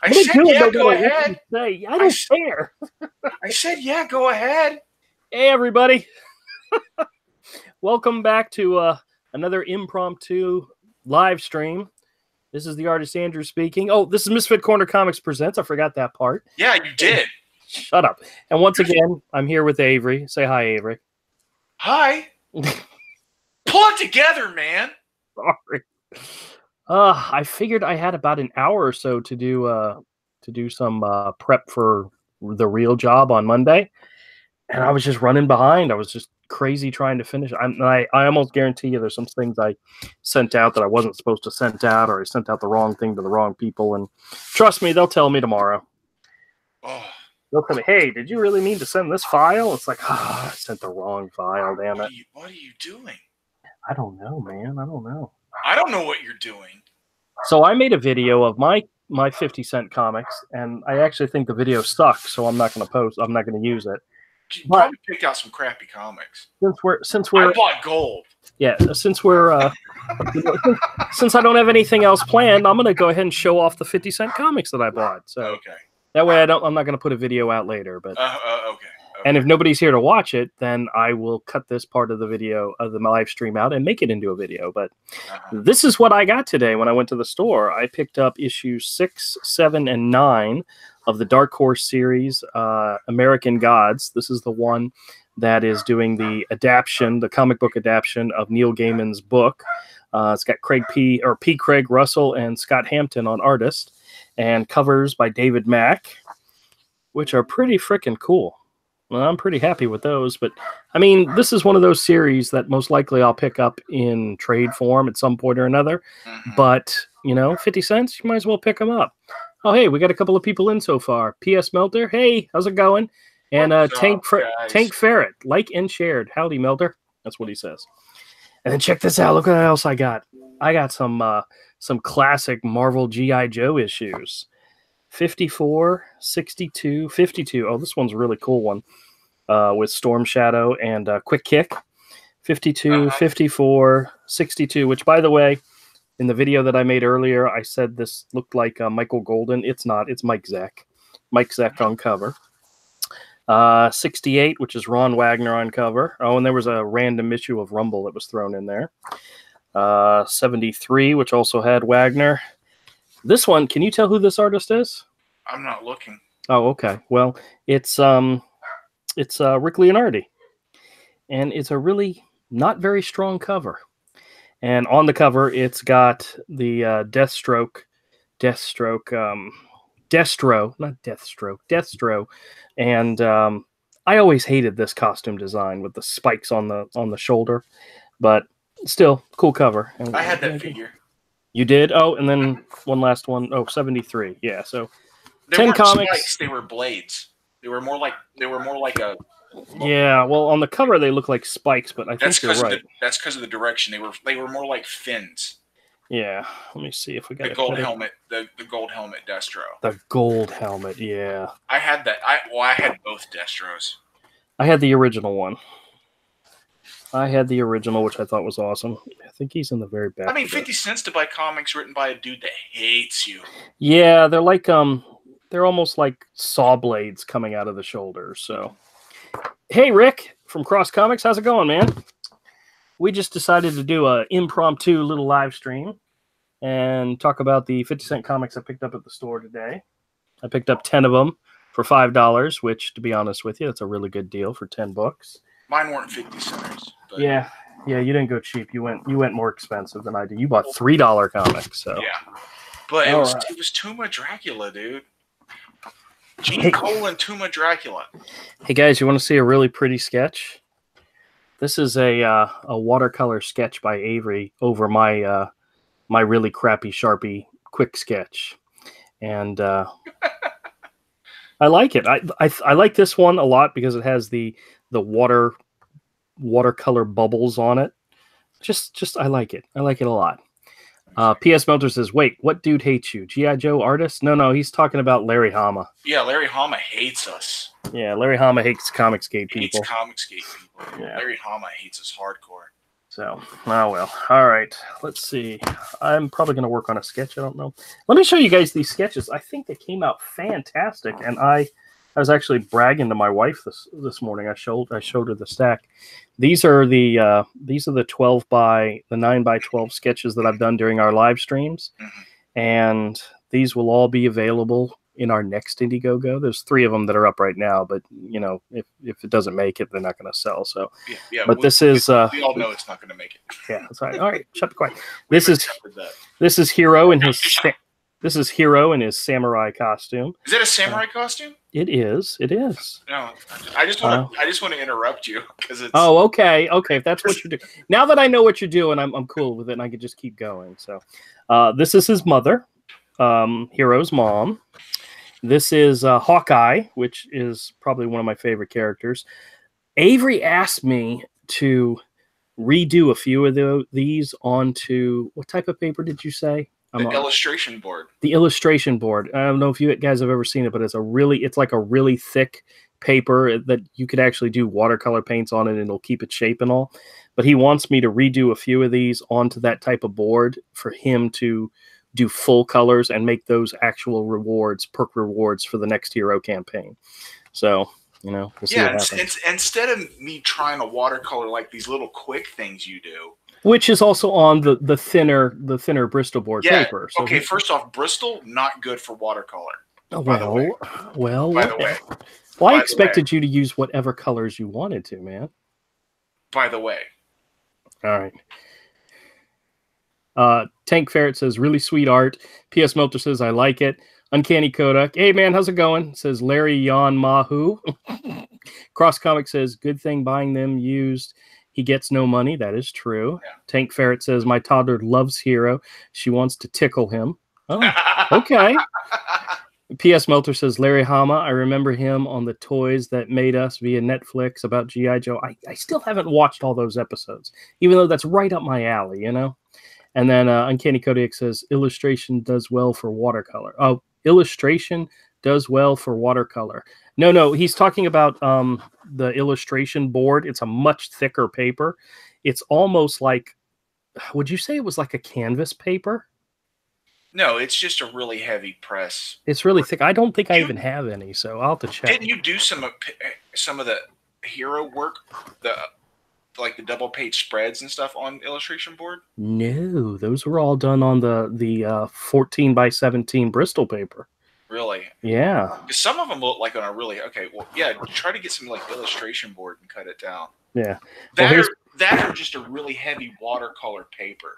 I What are said, you doing? yeah, No go matter what ahead. you say. I don't care. I said, yeah, go ahead. Hey, everybody. Welcome back to another impromptu live stream. This is the artist Andrew speaking. Oh, this is Misfit Corner Comics Presents. I forgot that part. Yeah, you did. Shut up. And once again, I'm here with Avery. Say hi, Avery. Hi. Pull it together, man. Sorry. I figured I had about an hour or so to do some prep for the real job on Monday, and I was just running behind. I was just crazy trying to finish. I almost guarantee you there's some things I sent out that I wasn't supposed to send out, or I sent out the wrong thing to the wrong people. And trust me, they'll tell me tomorrow. Oh, They'll tell me, "Hey, did you really mean to send this file?" It's like, I sent the wrong file. Damn it! what are you doing? I don't know, man. I don't know. I don't know what you're doing. So I made a video of my 50-cent comics, and I actually think the video sucks, so I'm not going to post. I'm not going to use it. You probably picked out some crappy comics. Since we're I bought gold. Yeah, since we're since I don't have anything else planned, I'm going to go ahead and show off the 50-cent comics that I bought. So okay. That way I'm not going to put a video out later, but okay. And if nobody's here to watch it, then I will cut this part of the video of the live stream out and make it into a video. But this is what I got today when I went to the store. I picked up issues 6, 7, and 9 of the Dark Horse series, American Gods. This is the one that is doing the adaptation, the comic book adaptation of Neil Gaiman's book. It's got P. Craig Russell and Scott Hampton on artist, and covers by David Mack, which are pretty freaking cool. Well, I'm pretty happy with those, but I mean, this is one of those series that most likely I'll pick up in trade form at some point or another. But, 50 cents, you might as well pick them up. Oh, hey, we got a couple of people in so far. P.S. Melter, hey, how's it going? And Tank Ferret, like and shared. Howdy, Melter. That's what he says. And then check this out. Look what else I got. I got some classic Marvel G.I. Joe issues. 54, 62, 52. Oh, this one's a really cool one with Storm Shadow and Quick Kick. 52, 54, 62, which, by the way, in the video that I made earlier, I said this looked like Michael Golden. It's not. It's Mike Zeck. Mike Zeck on cover. 68, which is Ron Wagner on cover. Oh, and there was a random issue of Rumble that was thrown in there. 73, which also had Wagner. This one, can you tell who this artist is? I'm not looking. Oh, okay. Well, it's Rick Leonardi, and it's a really not very strong cover. And on the cover, it's got the Destro, and I always hated this costume design with the spikes on the shoulder, but still cool cover. And I had that figure. You did? Oh, and then one last one. Oh, 73. Yeah, so they 10 weren't comics. Spikes, they were blades. They were more like a. Yeah, well, on the cover they look like spikes, but I think you're right. That's because of the direction. They were more like fins. Yeah, let me see if we got the gold helmet. The gold helmet Destro. The gold helmet, yeah. I had that. I had both Destros. I had the original one. I had the original, which I thought was awesome. I think he's in the very back. I mean, 50 cents to buy comics written by a dude that hates you. Yeah, they're like they're almost like saw blades coming out of the shoulders. So, hey, Rick from Cross Comics, how's it going, man? We just decided to do an impromptu little live stream and talk about the 50-cent comics I picked up at the store today. I picked up 10 of them for $5, which, to be honest with you, that's a really good deal for 10 books. Mine weren't 50 centers. But... Yeah, you didn't go cheap. You went more expensive than I did. You bought $3 comics. So yeah, but it was Tuma Dracula, dude. Gene Cole and Tuma Dracula. Hey guys, you want to see a really pretty sketch? This is a watercolor sketch by Avery over my my really crappy Sharpie quick sketch, and I like it. I like this one a lot because it has the watercolor bubbles on it. Just I like it. I like it a lot. P.S. Melter says, wait, what dude hates you? G.I. Joe artist? No, he's talking about Larry Hama. Yeah, Larry Hama hates us. Yeah, Larry Hama hates Comicsgate people. Yeah. Larry Hama hates us hardcore. So, oh well. All right. Let's see. I'm probably going to work on a sketch. I don't know. Let me show you guys these sketches. I think they came out fantastic, and I was actually bragging to my wife this morning. I showed her the stack. These are the 9 by 12 sketches that I've done during our live streams, and these will all be available in our next IndieGoGo. There's 3 of them that are up right now, but you know, if it doesn't make it, they're not going to sell. So, yeah. But this is we all know it's not going to make it. Yeah, that's right. All right, shut the quiet. This is Hero in his samurai costume. Is that a samurai costume? It is. It is. No, I just want to interrupt you because it's. Oh, okay. If that's what you're doing. Now that I know what you're doing, I'm cool with it, and I can just keep going. So, this is his mother, Hero's mom. This is Hawkeye, which is probably one of my favorite characters. Avery asked me to redo a few of these onto, what type of paper did you say? The illustration board. The illustration board. I don't know if you guys have ever seen it, but it's like a really thick paper that you could actually do watercolor paints on it, and it'll keep its shape and all. But he wants me to redo a few of these onto that type of board for him to do full colors and make those actual rewards, perk rewards for the next hero campaign. So, you know, we'll see what happens. Instead of me trying to watercolor like these little quick things you do, which is also on the thinner Bristol board paper. So okay, first off, Bristol not good for watercolor. By the way. Well, I expected you to use whatever colors you wanted to, man. By the way. All right. Tank Ferret says, really sweet art. P.S. Melter says, I like it. Uncanny Kodak. Hey, man, how's it going? Says Larry Yon Mahu. Cross Comic says, good thing buying them used. He gets no money. That is true. Yeah. Tank Ferret says, my toddler loves Hero. She wants to tickle him. Oh, okay. P.S. Melter says, Larry Hama, I remember him on the Toys That Made Us via Netflix about G.I. Joe. I still haven't watched all those episodes, even though that's right up my alley, you know? And then Uncanny Kodiak says, illustration does well for watercolor. Oh, illustration does well for watercolor. No, he's talking about the illustration board. It's a much thicker paper. It's almost like, would you say it was like a canvas paper? No, it's just a really heavy press. It's really thick. I don't think I even have any, so I'll have to check. Didn't you do some of the hero work, like the double page spreads and stuff on illustration board? No, those were all done on the 14 by 17 Bristol paper. Really? Yeah. Some of them look like on a really try to get some like illustration board and cut it down. Yeah. That or just a really heavy watercolor paper.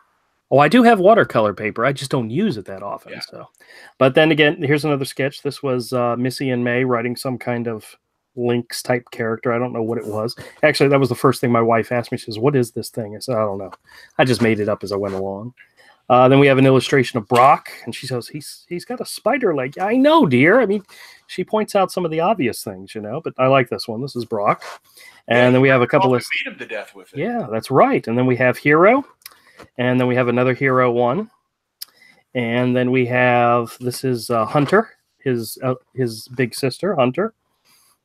Oh, I do have watercolor paper. I just don't use it that often. Yeah. So, but then again, here's another sketch. This was Missy and May writing some kind of Lynx type character. I don't know what it was. Actually, that was the first thing my wife asked me. She says, what is this thing? I said, I don't know. I just made it up as I went along. Then we have an illustration of Brock, and she says, he's got a spider leg. I know, dear. I mean, she points out some of the obvious things, you know, but I like this one. This is Brock. And then we have a couple of... beat him to death with it. Yeah, that's right. And then we have Hero. And then we have another Hero one. And then we have, this is Hunter, his big sister, Hunter.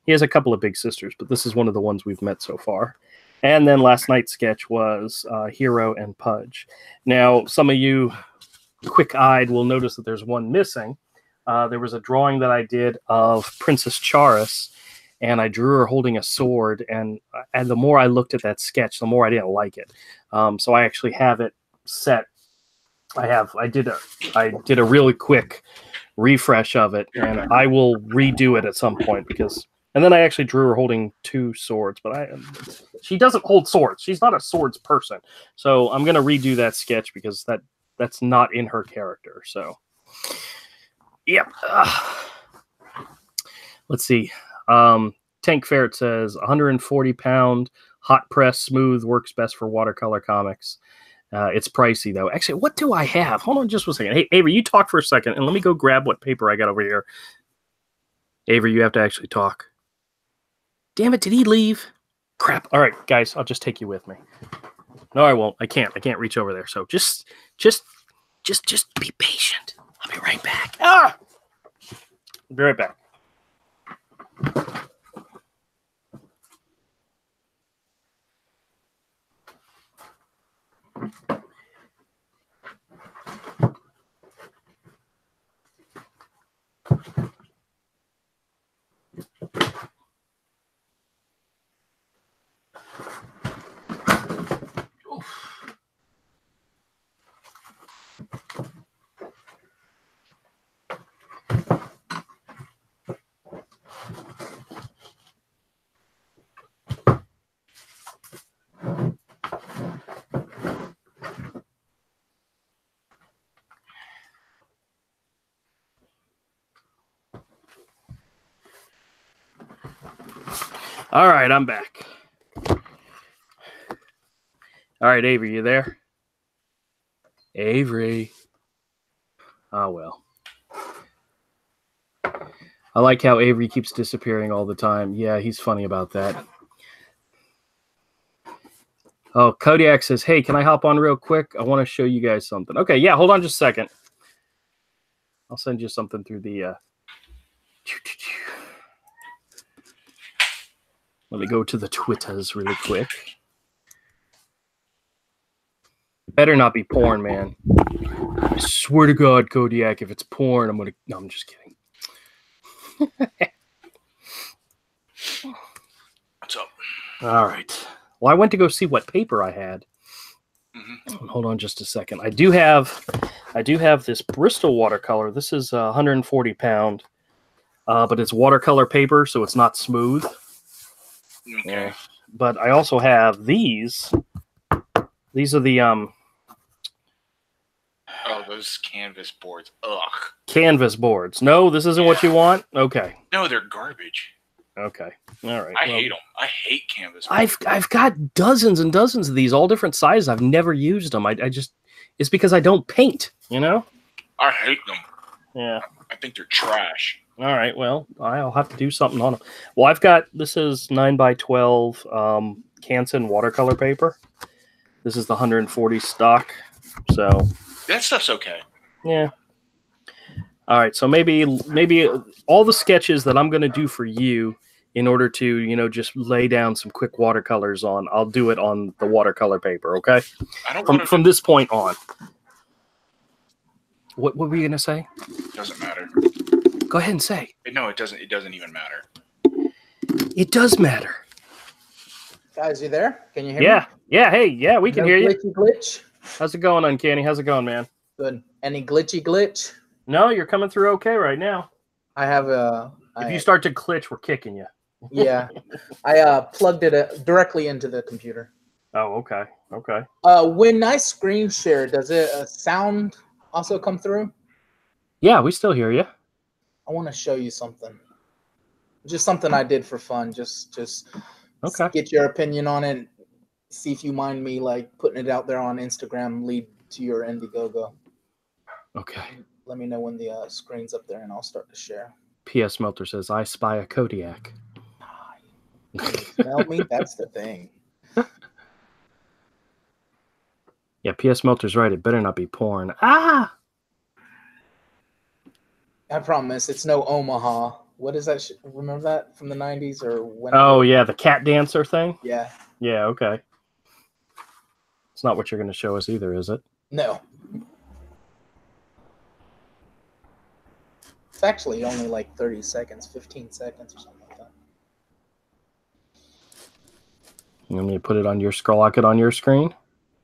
He has a couple of big sisters, but this is one of the ones we've met so far. And then last night's sketch was Hero and Pudge. Now, some of you quick-eyed will notice that there's one missing. There was a drawing that I did of Princess Charis, and I drew her holding a sword. And the more I looked at that sketch, the more I didn't like it. So I actually have it set. I did a really quick refresh of it, and I will redo it at some point because. And then I actually drew her holding 2 swords, but she doesn't hold swords. She's not a swords person. So I'm going to redo that sketch because that's not in her character. So, yep. Let's see. Tank Ferret says 140-pound hot press smooth works best for watercolor comics. It's pricey, though. Actually, what do I have? Hold on just one second. Hey, Avery, you talk for a second, and let me go grab what paper I got over here. Avery, you have to actually talk. Damn it, did he leave? Crap. All right, guys, I'll just take you with me. No, I won't. I can't reach over there. So just be patient. I'll be right back. I'll be right back. All right, I'm back. All right, Avery, you there? Avery. Oh, well. I like how Avery keeps disappearing all the time. Yeah, he's funny about that. Oh, Kodiak says, hey, can I hop on real quick? I want to show you guys something. Okay, yeah, hold on just a second. I'll send you something through the... Let me go to the Twitters really quick. Better not be porn, man. I swear to God, Kodiak, if it's porn, I'm going to... No, I'm just kidding. What's up? All right. Well, I went to go see what paper I had. Mm-hmm. Hold on just a second. I do have this Bristol watercolor. This is 140 pound, but it's watercolor paper, so it's not smooth. Okay. But I also have these. These are the Oh, those canvas boards. Ugh. canvas boards. No, this isn't what you want. Okay. No, they're garbage. Okay. All right. I hate them. I hate canvas boards. I've got dozens and dozens of these, all different sizes. I've never used them. I just it's because I don't paint. You know. I hate them. Yeah. I think they're trash. All right. Well, I'll have to do something on them. Well, I've got this is 9x12 Canson watercolor paper. This is the 140 stock. So That stuff's okay. yeah. All right. So maybe all the sketches that I'm going to do for you, in order to just lay down some quick watercolors on, I'll do it on the watercolor paper. Okay. I don't From this point on. What were you going to say? Doesn't matter. Go ahead and say. No, it doesn't. It doesn't even matter. It does matter. Guys, you there? Can you hear me? Yeah. Hey, yeah, we can hear you. Glitch. How's it going, Uncanny? How's it going, man? Good. Any glitch? No, you're coming through okay right now. I have a. If you start to glitch, we're kicking you. Yeah, I plugged it directly into the computer. Oh, okay. Okay. When I screen share, does it sound also come through? Yeah, we still hear you. I want to show you something. Just something I did for fun. Just Okay. Get your opinion on it. See if you mind me like putting it out there on Instagram. Lead to your IndieGoGo. Okay. Let me know when the screen's up there, and I'll start to share. P.S. Melter says, I spy a Kodiak. Can you smell me? That's the thing. Yeah, P.S. Melter's right. It better not be porn. Ah! I promise. It's no Omaha. What is that? Remember that from the 90s or when? Oh, yeah, the cat dancer thing? Yeah. Yeah, okay. It's not what you're going to show us either, is it? No. It's actually only like 30 seconds, 15 seconds or something like that. You want me to put it on your scroll? I could on your screen?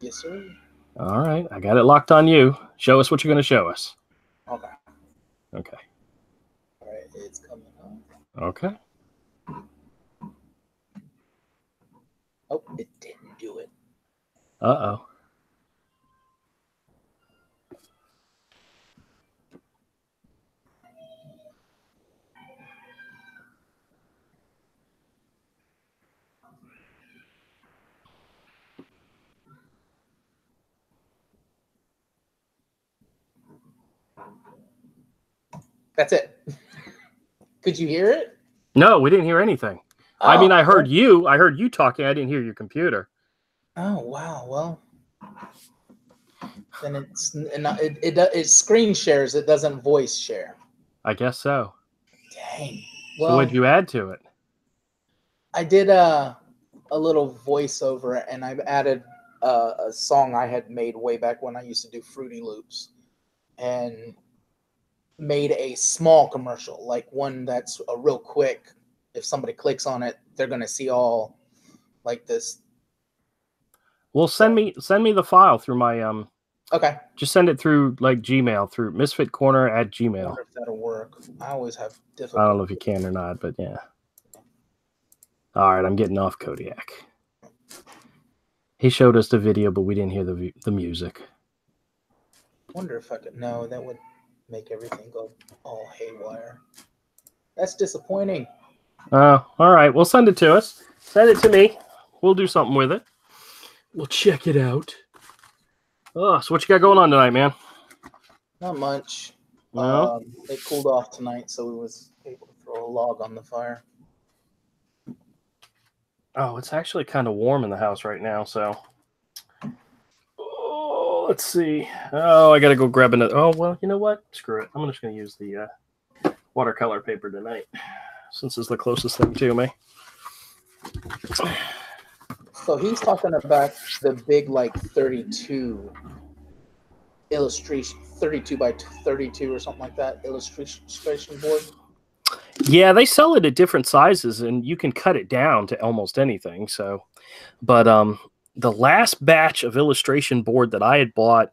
Yes, sir. All right. I got it locked on you. Show us what you're going to show us. Okay. Okay. All right. It's coming up. Okay. Oh, it didn't do it. Uh-oh. That's it. Could you hear it? No, we didn't hear anything. Oh, I mean, I heard you. I heard you talking. I didn't hear your computer. Oh, wow. Well, then it screen shares. It doesn't voice share. I guess so. Dang. So Well, what'd you add to it? I did a little voiceover, and I've added a song I had made way back when I used to do Fruity Loops, and made a small commercial, like one that's a real quick. If somebody clicks on it, they're gonna see all like this. Well, send me the file through my Okay. Just send it through like Gmail through misfitcorner at I Gmail. wonder if that'll work. I always have difficulty. I don't know if you can or not, but yeah. All right, I'm getting off Kodiak. He showed us the video, but we didn't hear the music. Wonder if I could. No, that would make everything go all haywire. That's disappointing. All right. Well, send it to us. Send it to me. We'll do something with it. We'll check it out. Oh, so what you got going on tonight, man? Not much. No? It cooled off tonight, so we was able to throw a log on the fire. Oh, it's actually kind of warm in the house right now, so. Oh, let's see. Oh, I got to go grab another. Oh, well, you know what? Screw it. I'm just going to use the watercolor paper tonight, since it's the closest thing to me. So he's talking about the big, like, 32 illustration, 32 by 32 or something like that, illustration board. Yeah, they sell it at different sizes, and you can cut it down to almost anything. So, but the last batch of illustration board that I had bought,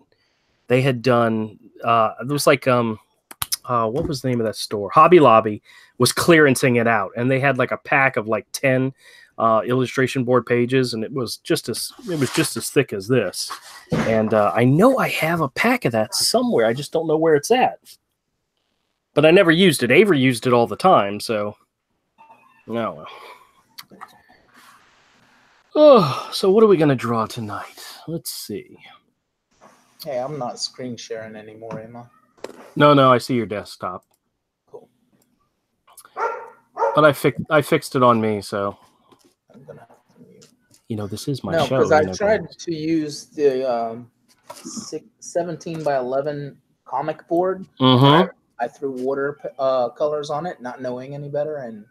they had done. It was like what was the name of that store? Hobby Lobby was clearancing it out, and they had like a pack of like 10 illustration board pages, and it was just as thick as this. And I know I have a pack of that somewhere. I just don't know where it's at. But I never used it. Avery used it all the time, so. No. Oh, so what are we going to draw tonight? Let's see. Hey, I'm not screen sharing anymore, am I? No, I see your desktop. Cool. But I fixed it on me, so. I'm gonna have to mute. You know, this is my No, show. because I tried to use the 17 by 11 comic board. Mm-hmm. I threw water colors on it, not knowing any better, and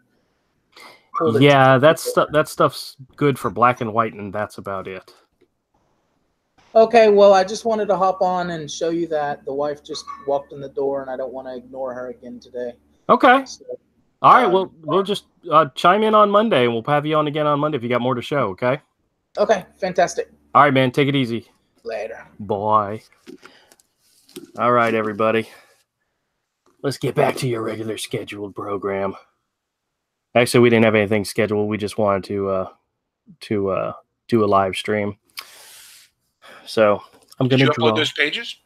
pulled it. Yeah, that stuff's good for black and white, and that's about it. Okay, well, I just wanted to hop on and show you that the wife just walked in the door, and I don't want to ignore her again today. Okay. So, all right. Well, we'll just chime in on Monday, and we'll have you on again on Monday if you got more to show. Okay. Okay, fantastic. All right, man. Take it easy. Later. Bye. All right, everybody. Let's get back to your regular scheduled program. Actually, we didn't have anything scheduled. We just wanted to do a live stream. So I'm going to draw. Upload those pages?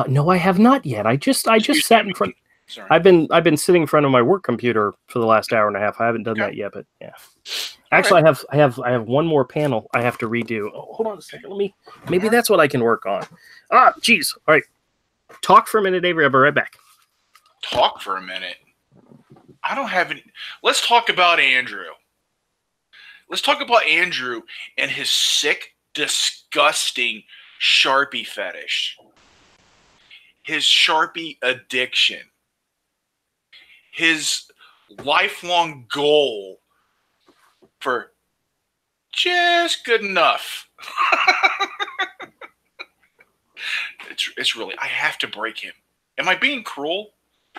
No, I have not yet. I just sat in front. Sorry. I've been sitting in front of my work computer for the last hour and a half. I haven't done that yet, but yeah. Actually, right. I have one more panel I have to redo. Oh, hold on a second. Maybe that's what I can work on. Geez. All right. Talk for a minute, Avery. I'll be right back. Talk for a minute. I don't have any. Let's talk about Andrew. Let's talk about Andrew and his sick, disgusting Sharpie fetish. His Sharpie addiction. His lifelong goal for just good enough. It's really, I have to break him. Am I being cruel?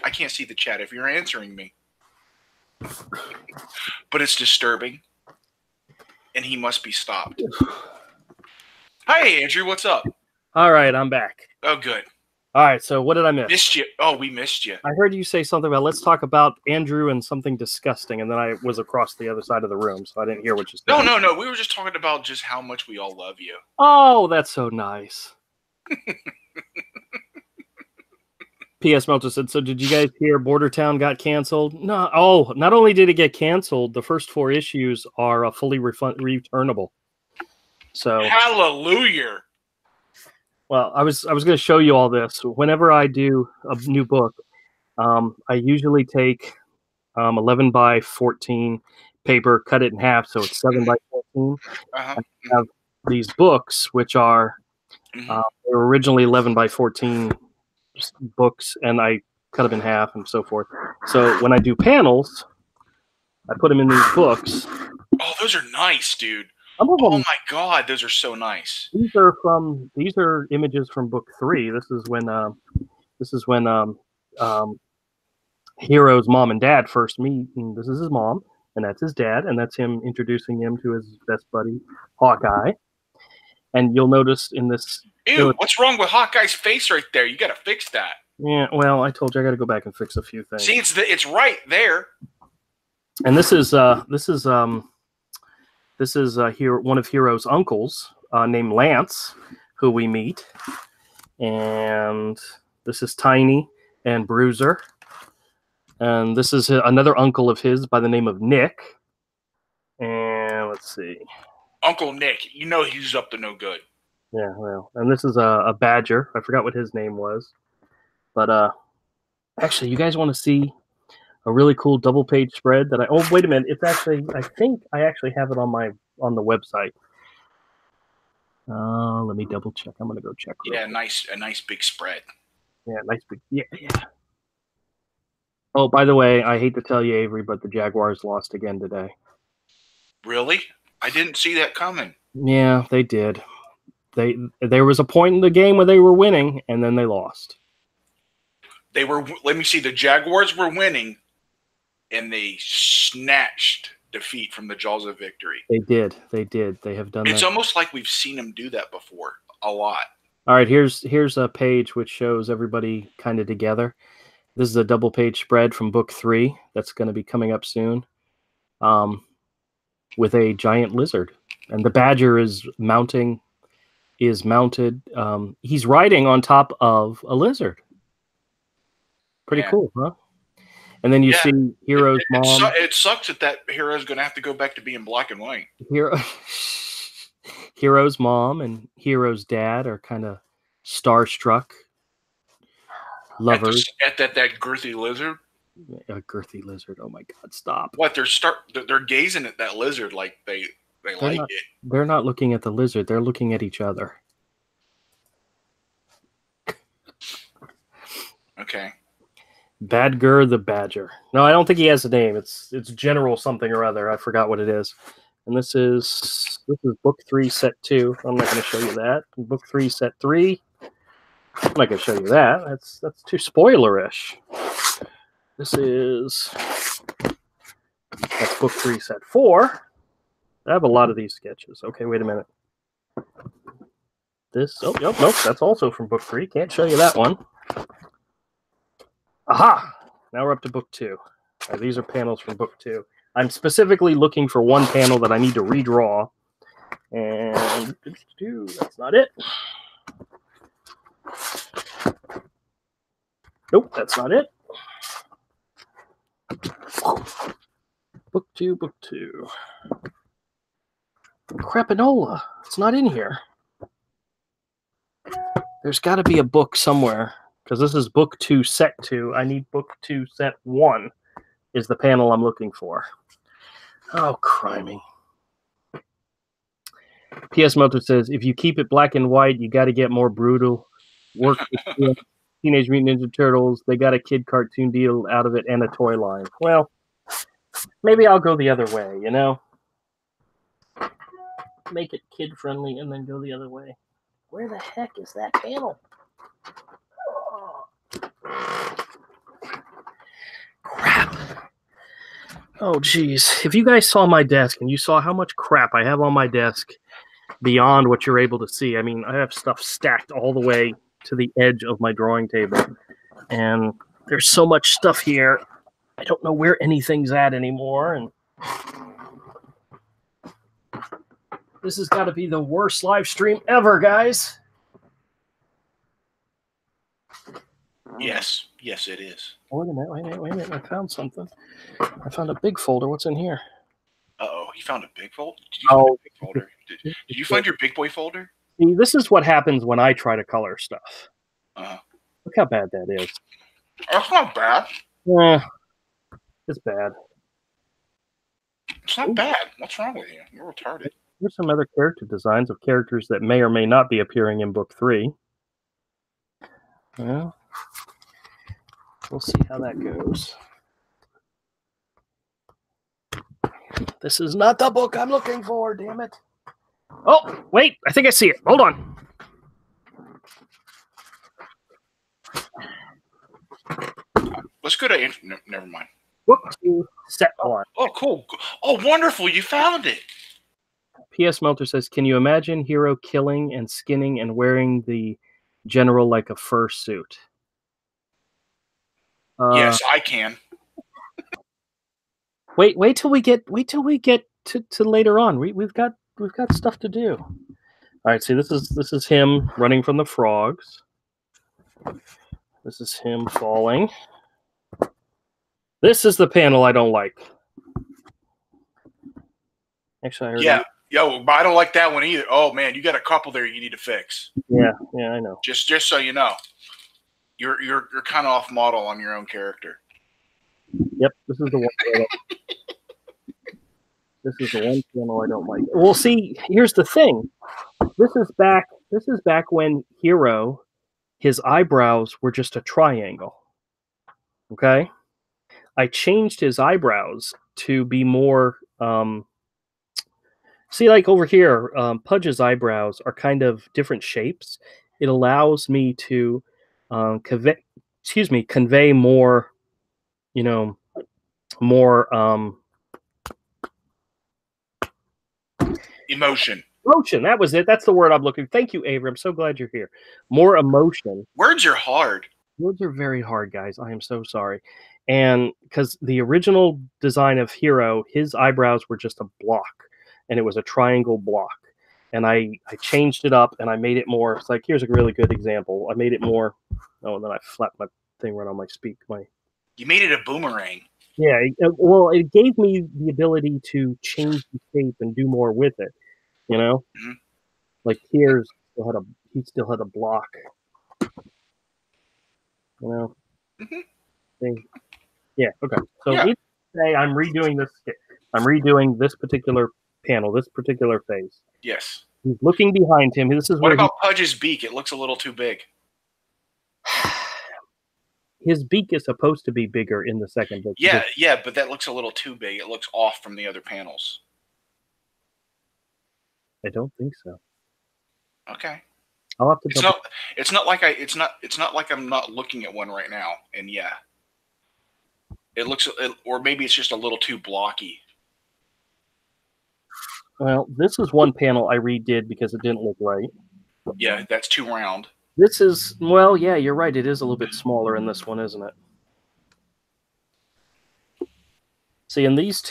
I can't see the chat if you're answering me. But it's disturbing. And he must be stopped. Hi, Andrew. What's up? All right, I'm back. Oh, good. All right, so what did I miss? Missed you. Oh, we missed you. I heard you say something about let's talk about Andrew and something disgusting, and then I was across the other side of the room, so I didn't hear what you said. No. We were just talking about just how much we all love you. Oh, that's so nice. P.S. Melter said, so did you guys hear Border Town got canceled? No. Oh, not only did it get canceled, the first 4 issues are fully returnable. So hallelujah. Well, I was going to show you all this. Whenever I do a new book, I usually take 11 by 14 paper, cut it in half, so it's 7 by 14. I have these books, which are they were originally 11 by 14 books, and I cut them in half and so forth. So when I do panels, I put them in these books. Oh, those are nice, dude. Oh my God, those are so nice. These are images from book 3. This is when Hero's mom and dad first meet, and this is his mom, and that's his dad, and that's him introducing him to his best buddy, Hawkeye. And you'll notice in this. Ew, what's wrong with Hawkeye's face right there? You got to fix that. Yeah, well, I told you I got to go back and fix a few things. See, it's right there. And this is one of Hero's uncles named Lance, who we meet. And this is Tiny and Bruiser. And this is another uncle of his by the name of Nick. And let's see. Uncle Nick, you know he's up to no good. Yeah, well, and this is a badger. I forgot what his name was. But actually, you guys want to see a really cool double page spread that oh, wait a minute. It's actually, I think I actually have it on the website. Let me double check. I'm going to go check. Yeah, a nice big spread. Yeah, nice big. Yeah. Oh, by the way, I hate to tell you, Avery, but the Jaguars lost again today. Really? I didn't see that coming. Yeah, they did. There was a point in the game where they were winning, and then they lost. They were. Let me see. The Jaguars were winning, and they snatched defeat from the jaws of victory. They did. They have done. It's that. almost like we've seen them do that before a lot. All right, here's a page which shows everybody kind of together. This is a double page spread from book 3 that's going to be coming up soon, with a giant lizard, and the badger is mounted. He's riding on top of a lizard. Pretty cool, huh? And then you see Hero's mom. It sucks that Hero's going to have to go back to being black and white. Hero's mom and Hero's dad are kind of starstruck lovers. At that girthy lizard? A girthy lizard. Oh my God, stop. What, they're gazing at that lizard like they like it. They're not looking at the lizard. They're looking at each other. Okay. Badger the Badger. No, I don't think he has a name. It's General something or other. I forgot what it is. And this is book 3, set 2. I'm not going to show you that. Book 3, set 3. I'm not going to show you that. That's too spoilerish. That's book 3, set 4. I have a lot of these sketches. Okay, wait a minute. Nope, that's also from book 3. Can't show you that one. Aha! Now we're up to book 2. All right, these are panels from book 2. I'm specifically looking for one panel that I need to redraw. And that's not it. Nope, that's not it. Book 2. Crapanola. It's not in here. There's got to be a book somewhere, because this is book 2, set 2. I need book 2, set 1 is the panel I'm looking for. Oh, crimey. P.S. Motor says, if you keep it black and white, you got to get more brutal. Work with Teenage Mutant Ninja Turtles. They got a kid cartoon deal out of it and a toy line. Well, maybe I'll go the other way, you know? Make it kid-friendly and then go the other way. Where the heck is that panel? Oh. Crap. Oh, geez. If you guys saw my desk and you saw how much crap I have on my desk beyond what you're able to see, I mean, I have stuff stacked all the way to the edge of my drawing table. And there's so much stuff here, I don't know where anything's at anymore. And this has got to be the worst live stream ever, guys. Yes, it is. Wait a minute. I found something. I found a big folder. What's in here? Uh-oh, you found a big folder? Did you find a big folder? Did you find your big boy folder? See, this is what happens when I try to color stuff. Look how bad that is. That's not bad. Yeah, it's bad. It's not bad. What's wrong with you? You're retarded. Here's some other character designs of characters that may or may not be appearing in book 3. Well, we'll see how that goes. This is not the book I'm looking for, damn it. Oh, wait, I think I see it. Hold on. Let's go to... Never mind. Book 2, set 1. Oh, cool. Oh, wonderful. You found it. P.S. Melter says, can you imagine Hero killing and skinning and wearing the general like a fur suit? Yes, I can. Wait till we get to later on. We've got stuff to do. All right, see, this is him running from the frogs. This is him falling. This is the panel I don't like. Actually, I heard Yeah. Yo, but I don't like that one either. Oh man, you got a couple there you need to fix. Yeah, I know. Just so you know, you're kind of off model on your own character. Yep, this is the one. This is the one panel I don't like. Well, see, here's the thing. This is back when Hero, his eyebrows were just a triangle. Okay, I changed his eyebrows to be more. See, like over here, Pudge's eyebrows are kind of different shapes. It allows me to convey more, more Emotion. emotion. That was it. That's the word I'm looking. Thank you, Avery. I'm so glad you're here. More emotion. Words are hard. Words are very hard, guys. I am so sorry. And because the original design of Hero, his eyebrows were just a block, and it was a triangle block. And I changed it up, and I made it more. It's like, here's a really good example. I made it more. Oh, and then I flapped my thing right on my You made it a boomerang. Yeah, well, it gave me the ability to change the shape and do more with it. Mm-hmm. Like here's he still had a block. Mm-hmm. Yeah. Okay. So today I'm redoing this. I'm redoing this particular panel, this particular phase. Yes. He's looking behind him. This is what about Pudge's beak? It looks a little too big. His beak is supposed to be bigger in the second book. Yeah, but that looks a little too big. It looks off from the other panels. I don't think so. Okay. I'll have to. It's not like I'm not looking at one right now. And yeah, it looks, or maybe it's just a little too blocky. Well, this is one panel I redid because it didn't look right. Yeah, that's too round. This is, well, yeah, you're right. It is a little bit smaller in this one, isn't it? See, in these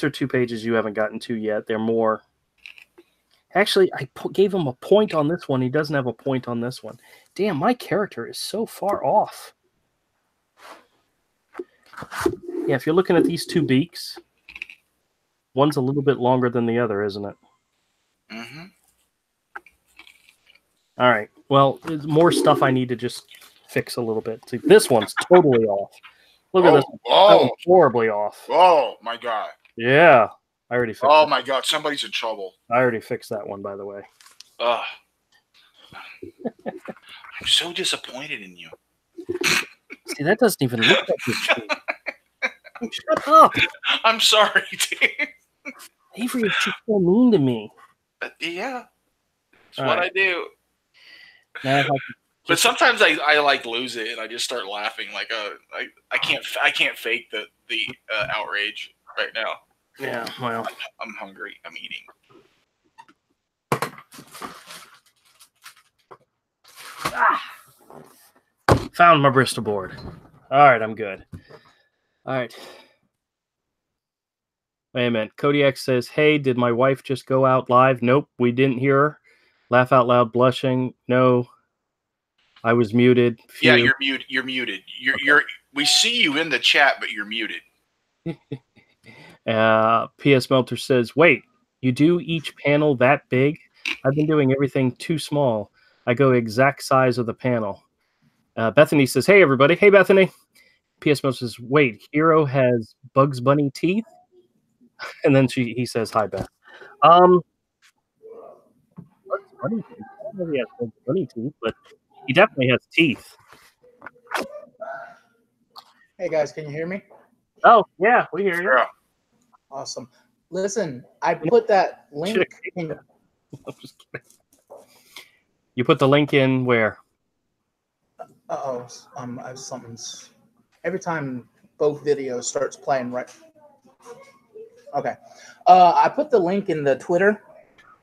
are 2 pages you haven't gotten to yet. They're more. Actually, I gave him a point on this one. He doesn't have a point on this one. Damn, my character is so far off. Yeah, if you're looking at these 2 beaks, one's a little bit longer than the other, isn't it? Mm-hmm. All right. Well, there's more stuff I need to just fix a little bit. See, this one's totally off. Look at this. That one's horribly off. Oh, my God. Yeah. I already fixed it. My God. Somebody's in trouble. I already fixed that one, by the way. I'm so disappointed in you. See, that doesn't even look like this. Shut up. I'm sorry, dude. Avery is just so mean to me. Yeah. That's what I do. Now but sometimes I like lose it and I just start laughing like I can't fake the outrage right now. Yeah, well, I'm hungry. I'm eating. Found my Bristol board. All right, I'm good. All right. Wait a minute. Kodiak says, "Hey, did my wife just go out live?" Nope, we didn't hear her. Laugh out loud, blushing. No, I was muted. Yeah, you're muted. You're muted. You're. We see you in the chat, but you're muted. P.S. Melter says, "Wait, you do each panel that big? I've been doing everything too small. I go exact size of the panel." Bethany says, "Hey, everybody." Hey, Bethany. P.S. Melter says, "Wait, Hero has Bugs Bunny teeth?" And then he says, "Hi, Beth." Bugs Bunny teeth. I don't know if he has Bugs Bunny teeth, but he definitely has teeth. Hey, guys, can you hear me? Oh, yeah, we hear you. Awesome. Listen, I put that link in. I'm just kidding. You put the link in where? Something's every time both videos starts playing, right? Okay. I put the link in the Twitter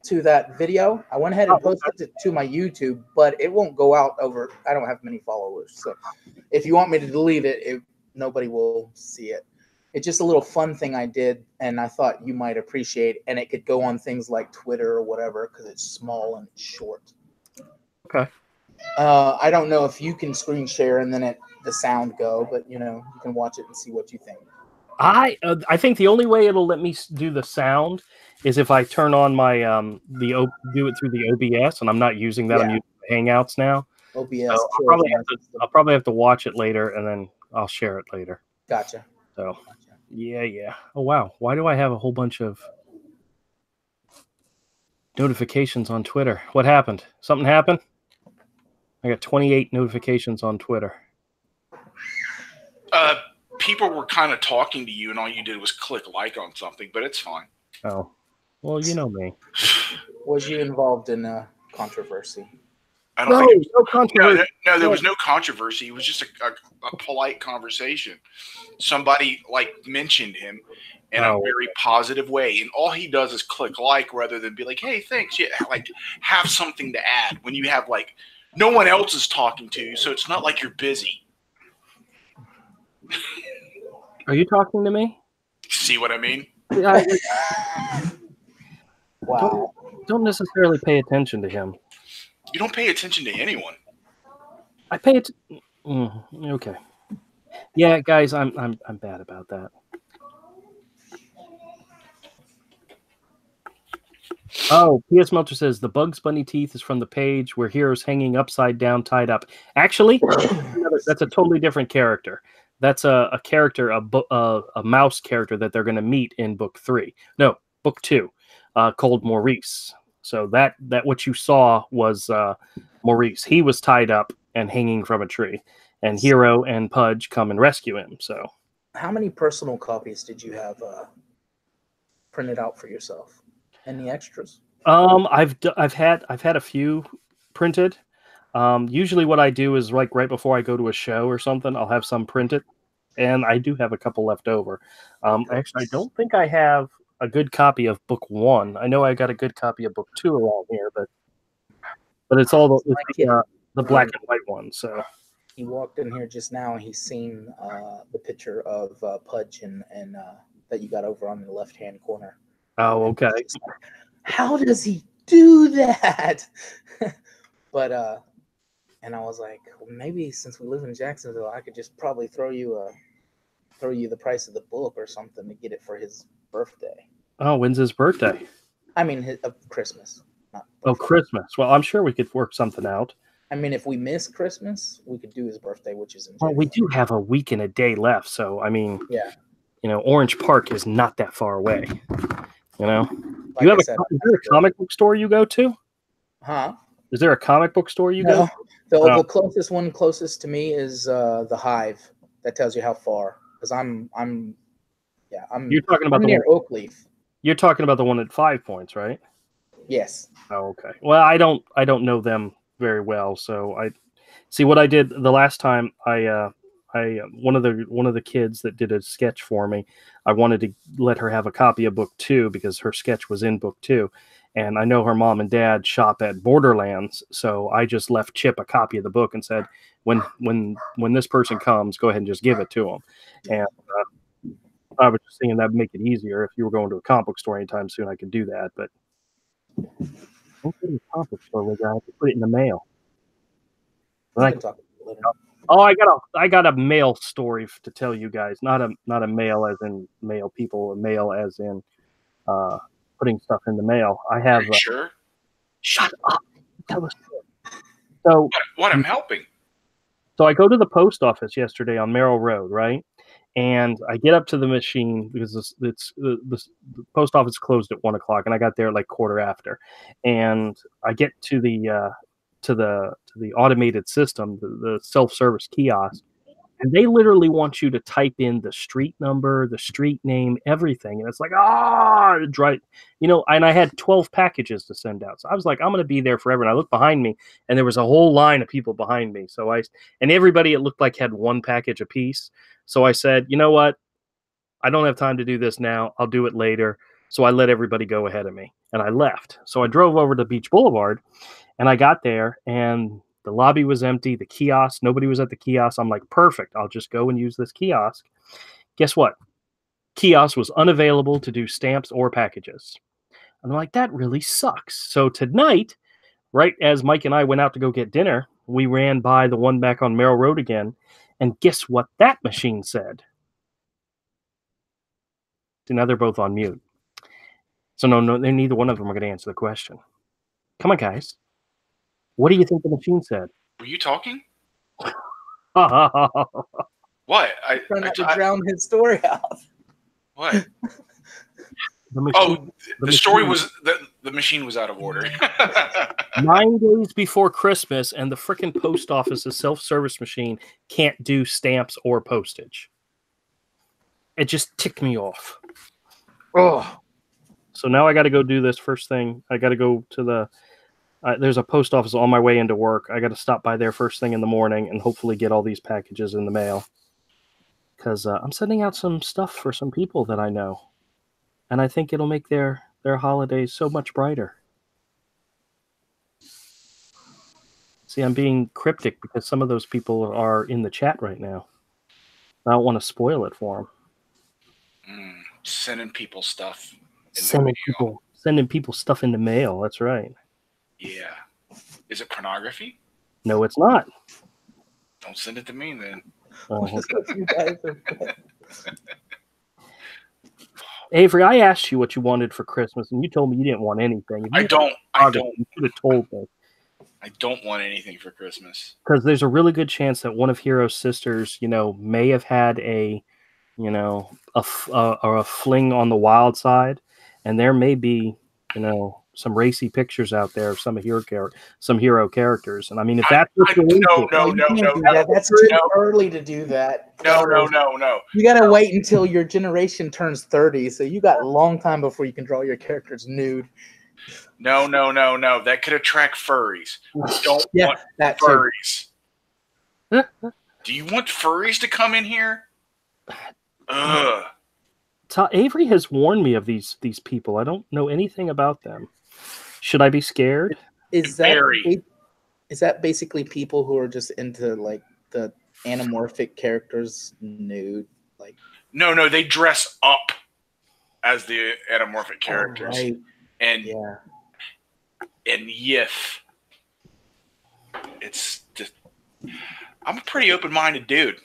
to that video. I went ahead and posted it to my YouTube, but it won't go out over. I don't have many followers, so if you want me to delete it, nobody will see it. It's just a little fun thing I did, and I thought you might appreciate, and it could go on things like Twitter or whatever because it's small and it's short. Okay. I don't know if you can screen share, and then the sound go, but you know, you can watch it and see what you think. I think the only way it'll let me do the sound is if I turn on my do it through the OBS, and I'm not using that. Yeah. I'm using Hangouts now. OBS. So I'll probably have to watch it later, and then I'll share it later. Gotcha. So yeah. Oh wow, why do I have a whole bunch of notifications on Twitter? What happened? Something happened? I got 28 notifications on Twitter. People were kind of talking to you, and all you did was click like on something, but it's fine. Oh, well, you know me. Was you involved in a controversy? I don't think no controversy. No, there was no controversy. It was just a polite conversation. Somebody like mentioned him in a very positive way, and all he does is click like rather than be like, "Hey, thanks." Yeah, like have something to add when you have like no one else is talking to you, so it's not like you're busy. Are you talking to me? See what I mean? Wow. Don't necessarily pay attention to him. You don't pay attention to anyone. I pay it. Okay. Yeah, guys, I'm bad about that. Oh, P.S. Melcher says the Bugs Bunny teeth is from the page where Hero's hanging upside down, tied up. Actually, that's a totally different character. That's a character, a mouse character that they're going to meet in book 2, called Maurice. So that what you saw was Maurice. He was tied up and hanging from a tree, and Hero and Pudge come and rescue him. So, how many personal copies did you have printed out for yourself? Any extras? I've had a few printed. Usually what I do is like right before I go to a show or something, I'll have some printed, and I do have a couple left over. Actually, I don't think I have a good copy of book 1. I know I got a good copy of book 2 around here, but it's all the black and white one. So he walked in here just now, and he's seen the picture of Pudge and that you got over on the left-hand corner. Oh, okay. Like, how does he do that? But and I was like, well, maybe since we live in Jacksonville, I could just probably throw you the price of the book or something to get it for his birthday. Oh, when's his birthday? I mean, Christmas. Oh, Christmas. Well, I'm sure we could work something out. I mean, if we miss Christmas, we could do his birthday, which is in January. Well, we do have a week and a day left, so I mean, yeah. Orange Park is not that far away. Like is there a comic book store you go to? Huh? Is there a comic book store you go? The closest one closest to me is the Hive. That tells you how far. Because I'm You're talking about near Oakleaf. You're talking about the one at 5 Points, right? Yes. Oh, okay. Well, I don't know them very well, so I see what I did the last time. One of the kids that did a sketch for me, I wanted to let her have a copy of book 2 because her sketch was in book 2, and I know her mom and dad shop at Borderlands, so I just left Chip a copy of the book and said, when this person comes, go ahead and just give it to them. And I was just thinking that'd make it easier if you were going to a comic book store anytime soon. I could do that, but don't go to a comic book store, I have to put it in the mail. Oh, I got a mail story to tell you guys. Not a mail as in mail people, a mail as in putting stuff in the mail. I have. Sure. Shut up. Tell us. So what I'm helping. So I go to the post office yesterday on Merrill Road, right? And I get up to the machine because the post office closed at 1 o'clock, and I got there at like quarter after. And I get to the automated system, the self-service kiosk, and they literally want you to type in the street number, the street name, everything. And it's like, and I had 12 packages to send out. So I was like, I'm going to be there forever. And I looked behind me, and there was a whole line of people behind me. And everybody, it looked like, had one package apiece. So I said, you know what? I don't have time to do this now. I'll do it later. So I let everybody go ahead of me, and I left. So I drove over to Beach Boulevard, and I got there, and the lobby was empty. The kiosk, nobody was at the kiosk. I'm like, perfect. I'll just go and use this kiosk. Guess what? Kiosk was unavailable to do stamps or packages. I'm like, that really sucks. So tonight, right as Mike and I went out to go get dinner, we ran by the one back on Merrill Road again, And guess what that machine said? So now they're both on mute. So no, neither one of them are going to answer the question. Come on, guys. What do you think the machine said? Were you talking? The What? Trying not to drown his story out. What? machine, the story was that the machine was out of order. 9 days before Christmas, and the frickin' post office's self-service machine can't do stamps or postage. It just ticked me off. Oh. So now I got to go do this first thing. I got to go to the... there's a post office on my way into work. I got to stop by there first thing in the morning and hopefully get all these packages in the mail. Because I'm sending out some stuff for some people that I know. And I think it'll make their holidays so much brighter. See, I'm being cryptic because some of those people are in the chat right now. I don't want to spoil it for them. Sending people stuff. Sending people stuff in the mail. That's right. Yeah. Is it pornography? No, it's not. Don't send it to me then. Avery, I asked you what you wanted for Christmas, and you told me you didn't want anything. I don't. You should have told me. I don't want anything for Christmas. Because there's a really good chance that one of Hero's sisters, may have had a fling on the wild side, and there may be, some racy pictures out there of some hero characters. And I mean, if that's what no, that's too early to do that. No. You gotta wait until your generation turns 30, so you got a long time before you can draw your characters nude. No. That could attract furries. Don't want furries. Do you want furries to come in here? Ugh. Avery has warned me of these people. I don't know anything about them. Should I be scared? Is that basically people who are just into like the anamorphic characters nude? Like No, they dress up as the anamorphic characters. Right. And Yif. It's just I'm a pretty open-minded dude.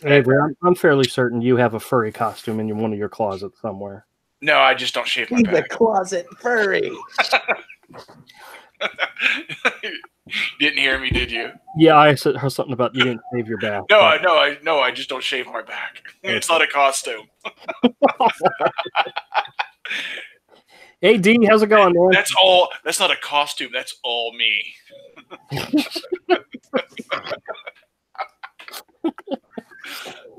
Avery, I'm fairly certain you have a furry costume in one of your closets somewhere. No, I just don't shave my back. He's a closet furry. Didn't hear me, did you? Yeah, I heard something about you didn't shave your back. No, I just don't shave my back. It's not a costume. Hey, Dean, how's it going, man? That's not a costume. That's all me.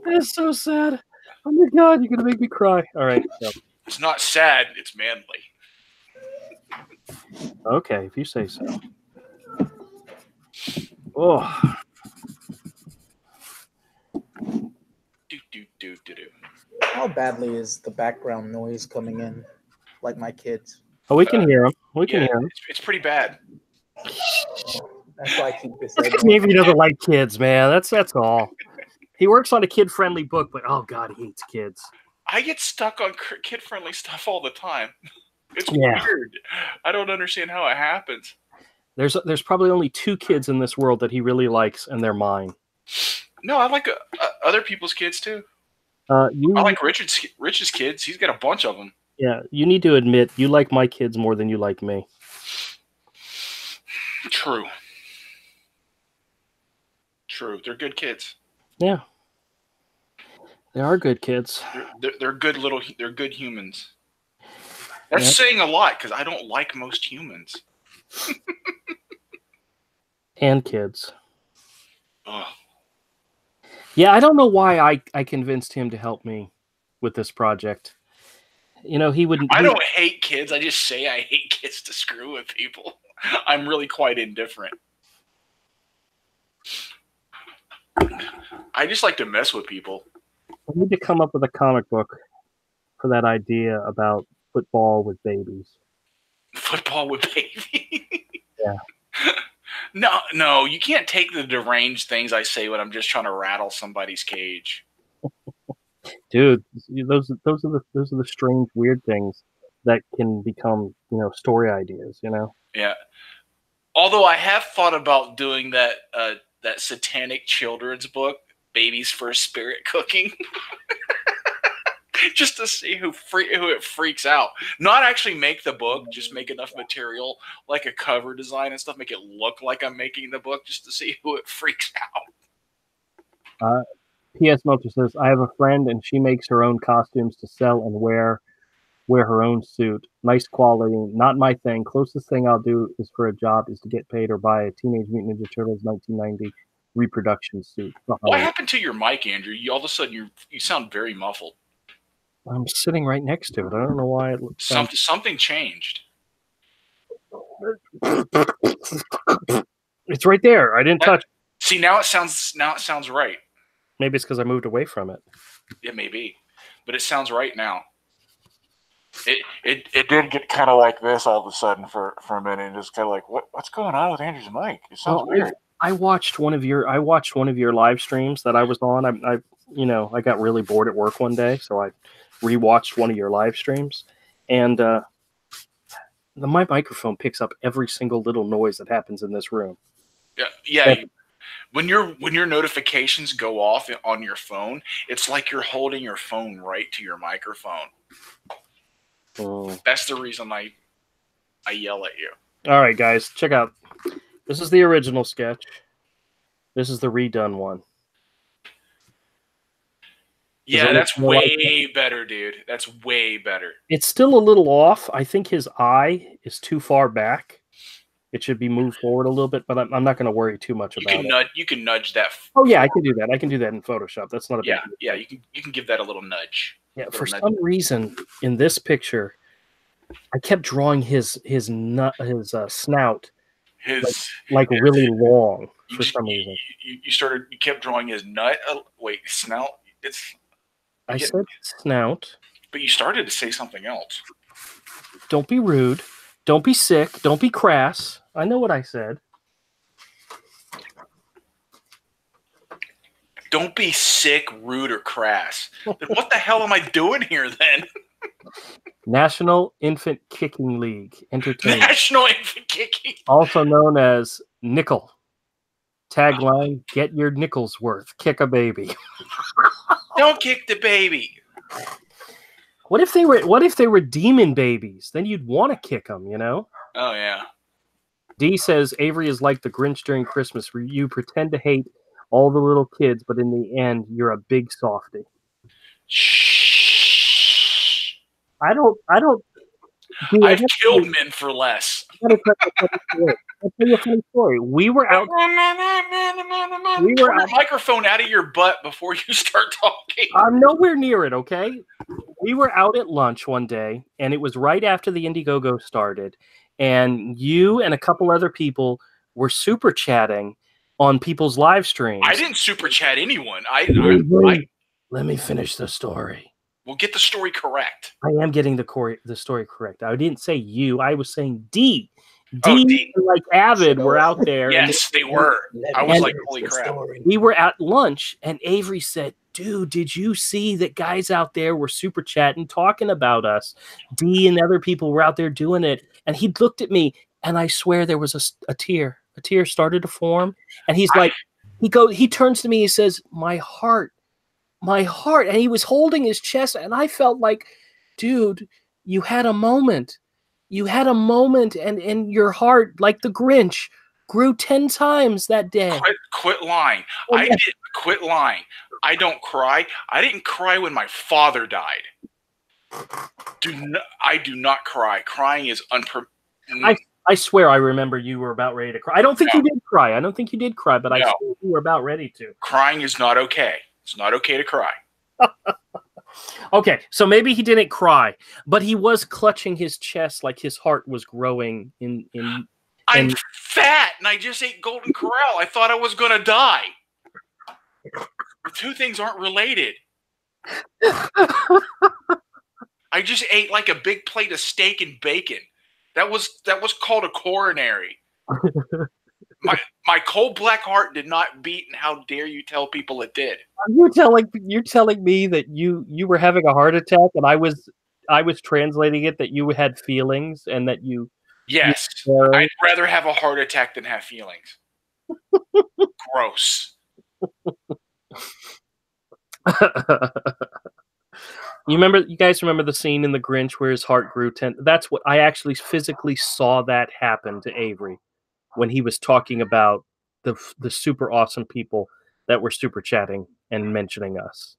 That's so sad. Oh my God, you're gonna make me cry. All right. So. It's not sad. It's manly. Okay, if you say so. Oh. Do. How badly is the background noise coming in? Like my kids. Oh, we can hear them. We can hear them. It's pretty bad. That's why I keep this. Maybe he doesn't like kids, man. That's all. He works on a kid-friendly book, but oh God, he hates kids. I get stuck on kid-friendly stuff all the time. It's weird. I don't understand how it happens. There's probably only 2 kids in this world that he really likes, and they're mine. No, I like other people's kids too. I like Rich's kids. He's got a bunch of them. Yeah, you need to admit you like my kids more than you like me. True. They're good kids. Yeah. They are good kids. They're good they're good humans. That's saying a lot because I don't like most humans. And kids. Ugh. Yeah, I don't know why I convinced him to help me with this project. He wouldn't. I don't hate kids. I just say I hate kids to screw with people. I'm really quite indifferent. I just like to mess with people. I need to come up with a comic book for that idea about football with babies. Football with babies? Yeah. No, you can't take the deranged things I say when I'm just trying to rattle somebody's cage. Dude, those are the strange, weird things that can become, story ideas. Yeah. Although I have thought about doing that that satanic children's book, Baby's First Spirit Cooking. Just to see who it freaks out. Not actually make the book, just make enough material, like a cover design and stuff, make it look like I'm making the book, just to see who it freaks out. P.S. Melcher says, I have a friend and she makes her own costumes to sell and wear her own suit. Nice quality, not my thing. Closest thing I'll do is for a job is to get paid or buy a Teenage Mutant Ninja Turtles 1990 reproduction suit. What happened to your mic, Andrew? All of a sudden you sound very muffled. I'm sitting right next to it. I don't know why it looks something changed. It's right there. I didn't touch it. See, now it sounds right. Maybe it's because I moved away from it. It may be, but it sounds right now. It did get kind of like this all of a sudden for a minute, and just kind of like what's going on with Andrew's mic? It sounds weird. I watched one of your live streams that I was on. I got really bored at work one day, so I rewatched one of your live streams, and my microphone picks up every single little noise that happens in this room. Yeah. When your notifications go off on your phone, it's like you're holding your phone right to your microphone. That's the reason I yell at you. All right, guys, check out. This is the original sketch. This is the redone one. Yeah, that's way better, dude. That's way better. It's still a little off. I think his eye is too far back. It should be moved forward a little bit, but I'm not going to worry too much about it. You can nudge that. Oh yeah, I can do that. I can do that in Photoshop. That's not a big deal. Yeah. You can give that a little nudge. Yeah. For some reason, in this picture, I kept drawing his snout like really long for some reason. You kept drawing his nut. Snout. I said snout. But you started to say something else. Don't be rude. Don't be sick. Don't be crass. I know what I said. Don't be sick, rude, or crass. What the hell am I doing here then? National Infant Kicking League Entertainment. National Infant Kicking. Also known as Nickel. Tagline, get your nickels worth. Kick a baby. Don't kick the baby. What if they were demon babies? Then you'd want to kick them, you know? Oh, yeah. D says, Avery is like the Grinch during Christmas, where you pretend to hate all the little kids, but in the end, you're a big softy. Shh. I've killed men for less. I'll tell you a funny story. We were out. Turn your microphone out of your butt before you start talking. I'm nowhere near it, okay? We were out at lunch one day, and it was right after the IndieGoGo started, and you and a couple other people were super chatting on people's live streams. I didn't super chat anyone. Let me finish the story. We'll get the story correct. I am getting the story correct. I didn't say you. I was saying D. D. Like Avid were out there. Yes, they were. I was like, holy crap. We were at lunch, and Avery said, dude, did you see that guys out there were super chatting, talking about us? D and other people were out there doing it. And he looked at me, and I swear there was a tear. A tear started to form. And he's like, he turns to me, he says, my heart. And he was holding his chest, and I felt like, dude, you had a moment. You had a moment, and your heart, like the Grinch, grew 10 times that day. Quit lying. Oh, yeah. Quit lying. I don't cry. I didn't cry when my father died. I do not cry. Crying is I swear I remember you were about ready to cry. I don't think you did cry. But I swear you were about ready to. Crying is not okay. It's not okay to cry. Okay, so maybe he didn't cry, but he was clutching his chest like his heart was growing in I'm fat, and I just ate Golden Corral. I thought I was going to die. The two things aren't related. I just ate like a big plate of steak and bacon. That was called a coronary. My cold black heart did not beat, and how dare you tell people it did? You're telling me that you were having a heart attack, and I was translating it that you had feelings and that you. Yes, I'd rather have a heart attack than have feelings. Gross. You guys remember the scene in The Grinch where his heart grew 10? That's what I actually physically saw that happen to Avery when he was talking about the super awesome people that were super chatting and mentioning us.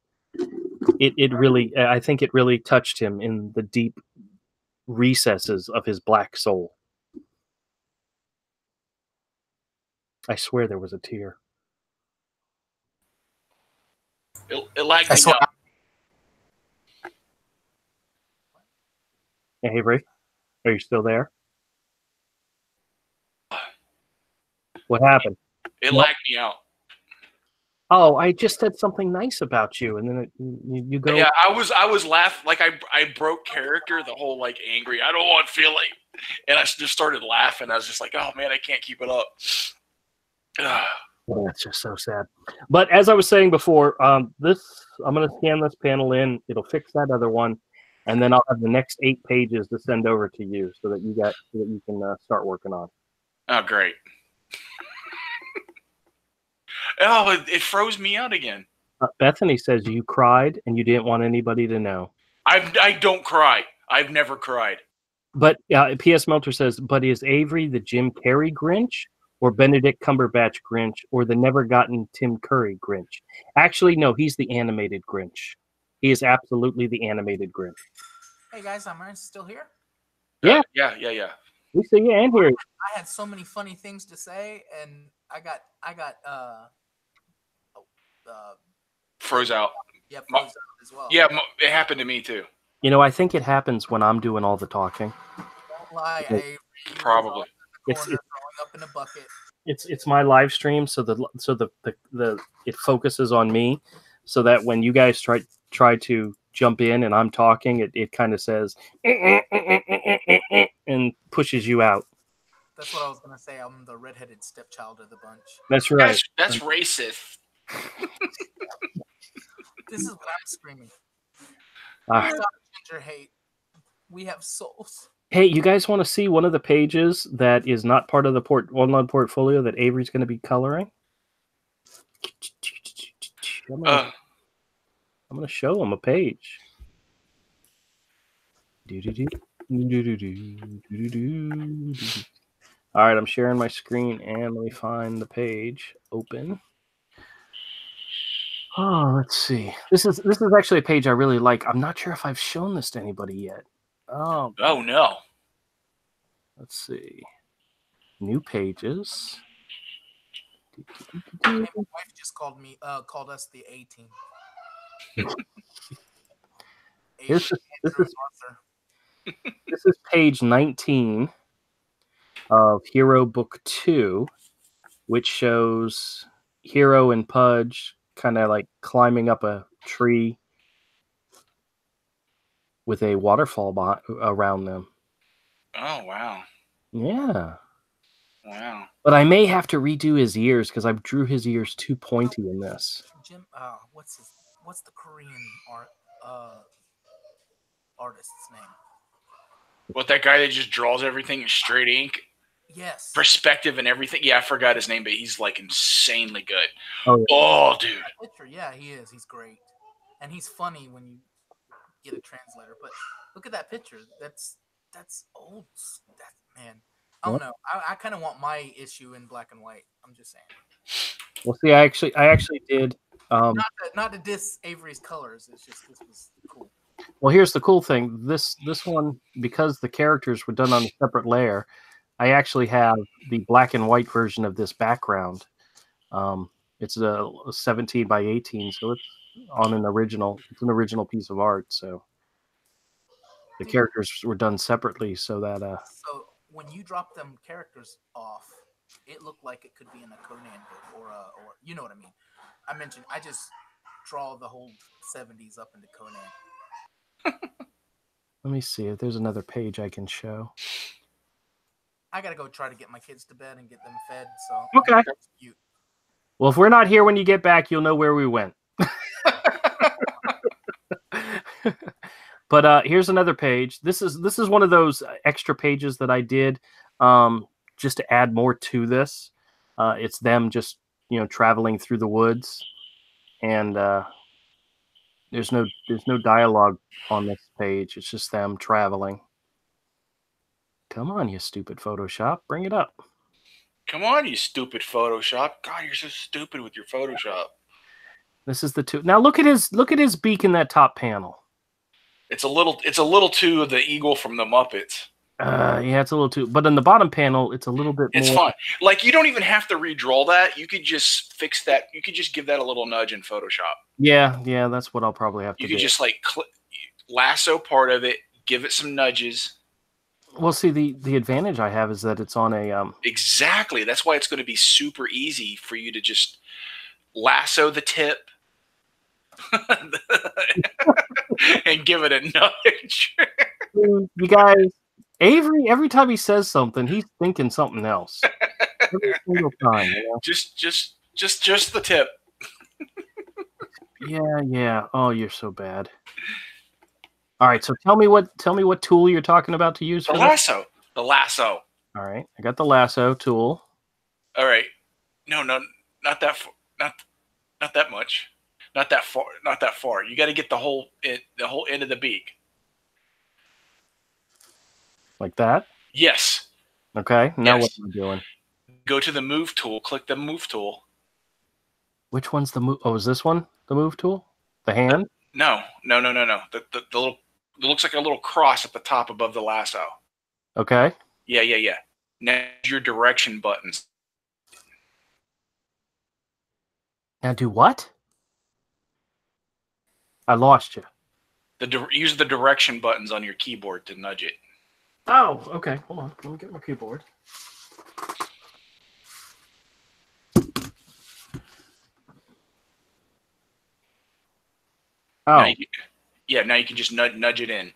It really, I think it really touched him in the deep recesses of his black soul. I swear there was a tear. It lagged me out. Hey, Avery, are you still there? What happened? It lagged me out. Oh, I just said something nice about you, and then you go. Yeah, I was laughing like I broke character. The whole like angry. I don't want to feel like, and I just started laughing. I was just like, oh man, I can't keep it up. Well, that's just so sad. But as I was saying before, I'm going to scan this panel in. It'll fix that other one, and then I'll have the next 8 pages to send over to you so that you can start working on. Oh, great. Oh, it froze me out again. Bethany says you cried and you didn't want anybody to know. I don't cry. I've never cried. But P.S. Melter says, but is Avery the Jim Carrey Grinch or Benedict Cumberbatch Grinch or the never-gotten Tim Curry Grinch? Actually, no, he's the animated Grinch. He is absolutely the animated Grinch. Hey, guys, am I still here? Yeah. Yeah. We see you and hear you. I had so many funny things to say, and I got froze out. Yeah, froze out as well. Yeah, it happened to me too. You know, I think it happens when I'm doing all the talking. Don't lie, Avery. Probably. It's throwing up in a bucket. It's my live stream, so it focuses on me, so that when you guys try to jump in and I'm talking, it kind of says and pushes you out. That's what I was gonna say. I'm the redheaded stepchild of the bunch. That's right. That's racist. This is what I'm screaming. Stop ginger hate. We have souls. Hey, you guys want to see one of the pages that is not part of the online portfolio that Avery's going to be coloring? I'm going to show them a page. All right, I'm sharing my screen, and let me find the page. Open. Oh, let's see. This is actually a page I really like. I'm not sure if I've shown this to anybody yet. Oh no. Let's see. New pages. My wife just called us the A team. This is page 19 of Hero Book 2, which shows Hero and Pudge kind of like climbing up a tree with a waterfall around them. Oh, wow. Yeah. Wow. But I may have to redo his ears because I drew his ears too pointy in this. Jim, what's the Korean artist's name? What, that guy that just draws everything in straight ink? Yes. Perspective and everything. Yeah, I forgot his name, but he's like insanely good. Oh, yeah. Oh, dude. Yeah, he is. He's great. And he's funny when you get a translator. But look at that picture. That's old. Man. I don't know. I kind of want my issue in black and white. I'm just saying. Well, see, I actually did. Not to diss Avery's colors. It's just this was cool. Well, here's the cool thing. This one, because the characters were done on a separate layer, I actually have the black and white version of this background. It's a 17 by 18, so it's on an original. It's an original piece of art. So the characters were done separately, so that. So when you drop them characters off, it looked like it could be in a Conan book or you know what I mean. I just draw the whole 70s up into Conan. Let me see if there's another page I can show. I gotta go try to get my kids to bed and get them fed. So okay. Well, if we're not here when you get back, you'll know where we went. But here's another page. This is one of those extra pages that I did just to add more to this. It's them just, traveling through the woods, and there's no dialogue on this page. It's just them traveling. Come on, you stupid Photoshop, bring it up. Come on, you stupid Photoshop. God, you're so stupid with your Photoshop. This is the two. Now look at his beak in that top panel. It's a little too the eagle from the Muppets. Yeah, it's a little too. But in the bottom panel, it's a little bit more. It's fine. Like, you don't even have to redraw that. You could just fix that. You could just give that a little nudge in Photoshop. Yeah, that's what I'll probably have to do. You could just like lasso part of it, give it some nudges. Well, see, the advantage I have is that it's on a Exactly. That's why it's going to be super easy for you to just lasso the tip and give it a nudge. You guys, Avery, every time he says something, he's thinking something else. Every single time, Just the tip. Yeah. Oh, you're so bad. All right, so tell me what tool you're talking about to use for the lasso. The lasso. All right, I got the lasso tool. All right. No, not that not that much. Not that far. Not that far. You got to get the whole end of the beak. Like that? Yes. Okay. Now what am I doing? Go to the move tool. Click the move tool. Which one's the move? Oh, is this one the move tool? The hand? No. The little. It looks like a little cross at the top above the lasso. Okay. Yeah. Now your direction buttons. Now do what? I lost you. Use the direction buttons on your keyboard to nudge it. Oh, okay. Hold on. Let me get my keyboard. Oh. Now you can just nudge it in.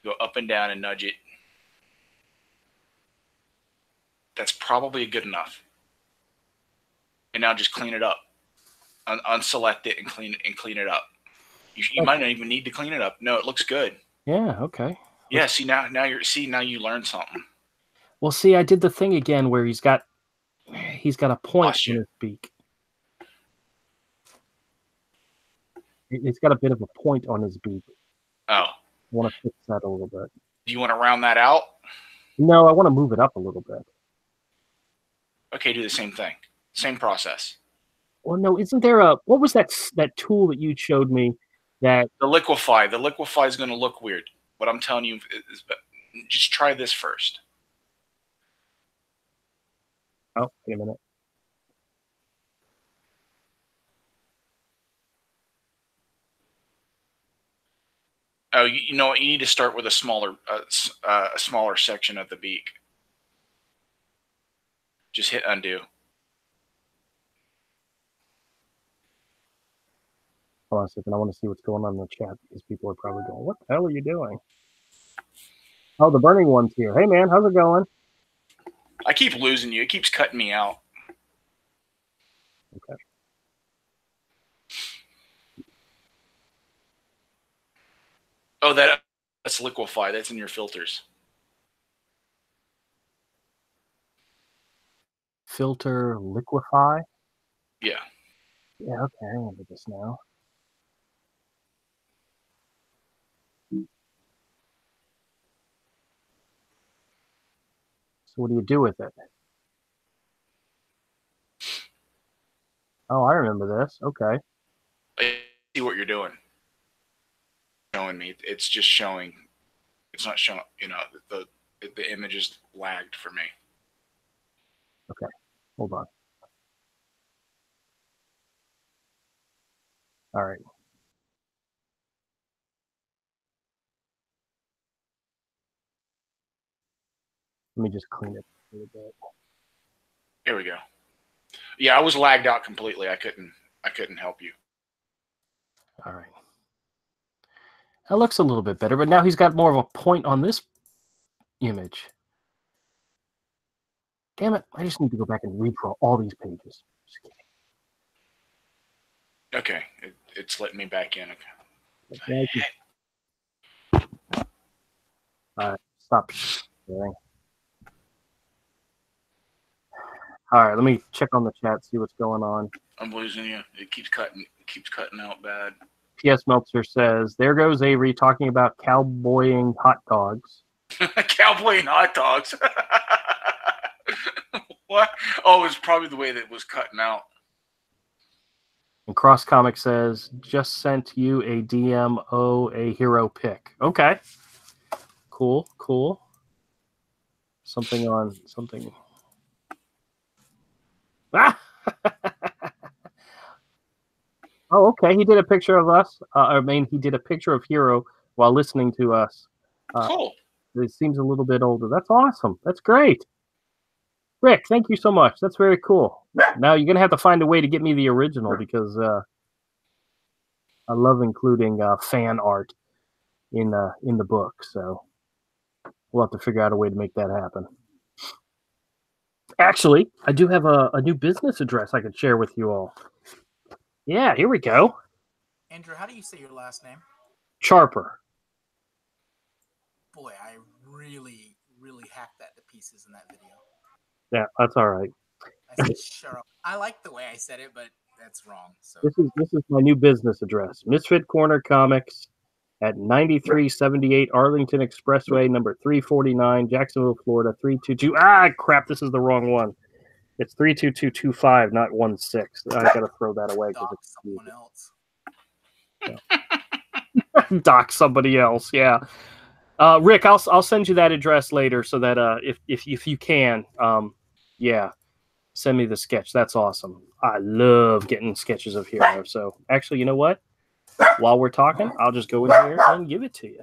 Go up and down and nudge it. That's probably good enough. And now just clean it up. Unselect it and clean it up. You might not even need to clean it up. No, it looks good. Yeah. Okay. Yeah. See now you learned something. Well, see, I did the thing again where he's got a point in his beak. It's got a bit of a point on his beak. Oh. I want to fix that a little bit. Do you want to round that out? No, I want to move it up a little bit. Okay, do the same thing. Same process. Well, no, isn't there what was that tool that you showed me that... The liquefy. The liquefy is going to look weird. What I'm telling you is just try this first. Oh, wait a minute. Oh, you know what? You need to start with a smaller section of the beak. Just hit undo. Hold on a second. I want to see what's going on in the chat because people are probably going, "What the hell are you doing?" Oh, the burning one's here. Hey, man, how's it going? I keep losing you. It keeps cutting me out. Okay. Oh, that's liquefy. That's in your filters. Filter liquefy? Yeah. Yeah, okay, I remember this now. So what do you do with it? Oh, I remember this. Okay. I see what you're doing. Showing me. It's just showing. It's not showing. The image is lagged for me. Okay. Hold on. All right. Let me just clean it a little bit. Here we go. Yeah, I was lagged out completely. I couldn't help you. All right. That looks a little bit better, but now he's got more of a point on this image. Damn it. I just need to go back and redraw all these pages. Just kidding. Okay. It's letting me back in. Okay. All right. Stop sharing. All right, let me check on the chat, see what's going on. I'm losing you. It keeps cutting out bad. P.S. Meltzer says, there goes Avery talking about cowboying hot dogs. Cowboying hot dogs. What? Oh, it's probably the way that it was cutting out. And Cross Comic says, just sent you a DMO, a hero pick. Okay. Cool, cool. Something. Ah! Oh, okay. He did a picture of us. He did a picture of Hero while listening to us. Cool. It seems a little bit older. That's awesome. That's great. Rick, thank you so much. That's very cool. Now you're going to have to find a way to get me the original because I love including fan art in the book. So we'll have to figure out a way to make that happen. Actually, I do have a new business address I could share with you all. Yeah, here we go. Andrew, how do you say your last name? Charper. Boy, I really, really hacked that to pieces in that video. Yeah, that's all right. I said, sure. I like the way I said it, but that's wrong. So This is my new business address. Misfit Corner Comics at 9378 Arlington Expressway, number 349, Jacksonville, Florida, 322. Ah, crap, this is the wrong one. It's 32225, not 16. I got to throw that away. dock someone else. Dock somebody else, yeah. Rick, I'll send you that address later so that if you can, yeah, send me the sketch. That's awesome. I love getting sketches of Hero. So actually, you know what? While we're talking, I'll just go in here and give it to you.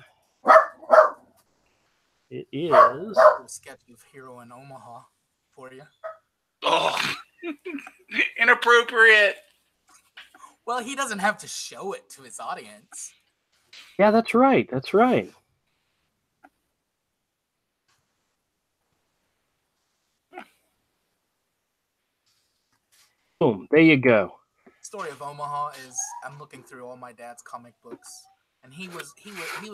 It is a sketch of Hero in Omaha for you. Oh, inappropriate. Well, he doesn't have to show it to his audience. Yeah, that's right. That's right. Boom. There you go. Story of Omaha is I'm looking through all my dad's comic books, and he was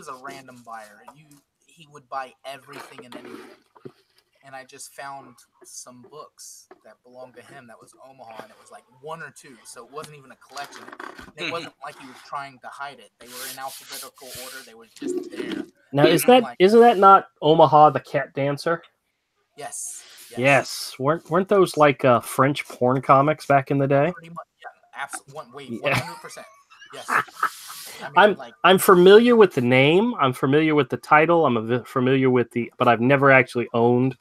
a random buyer. He would buy everything and anything. And I just found some books that belonged to him that was Omaha, and it was like one or two, so it wasn't even a collection. It wasn't like he was trying to hide it. They were in alphabetical order. They were just there. Now, isn't that not Omaha the Cat Dancer? Yes. Yes. Weren't those like French porn comics back in the day? Pretty much, yeah. Absolutely. 100%. Yes. I'm familiar with the name. I'm familiar with the title. I'm familiar with but I've never actually owned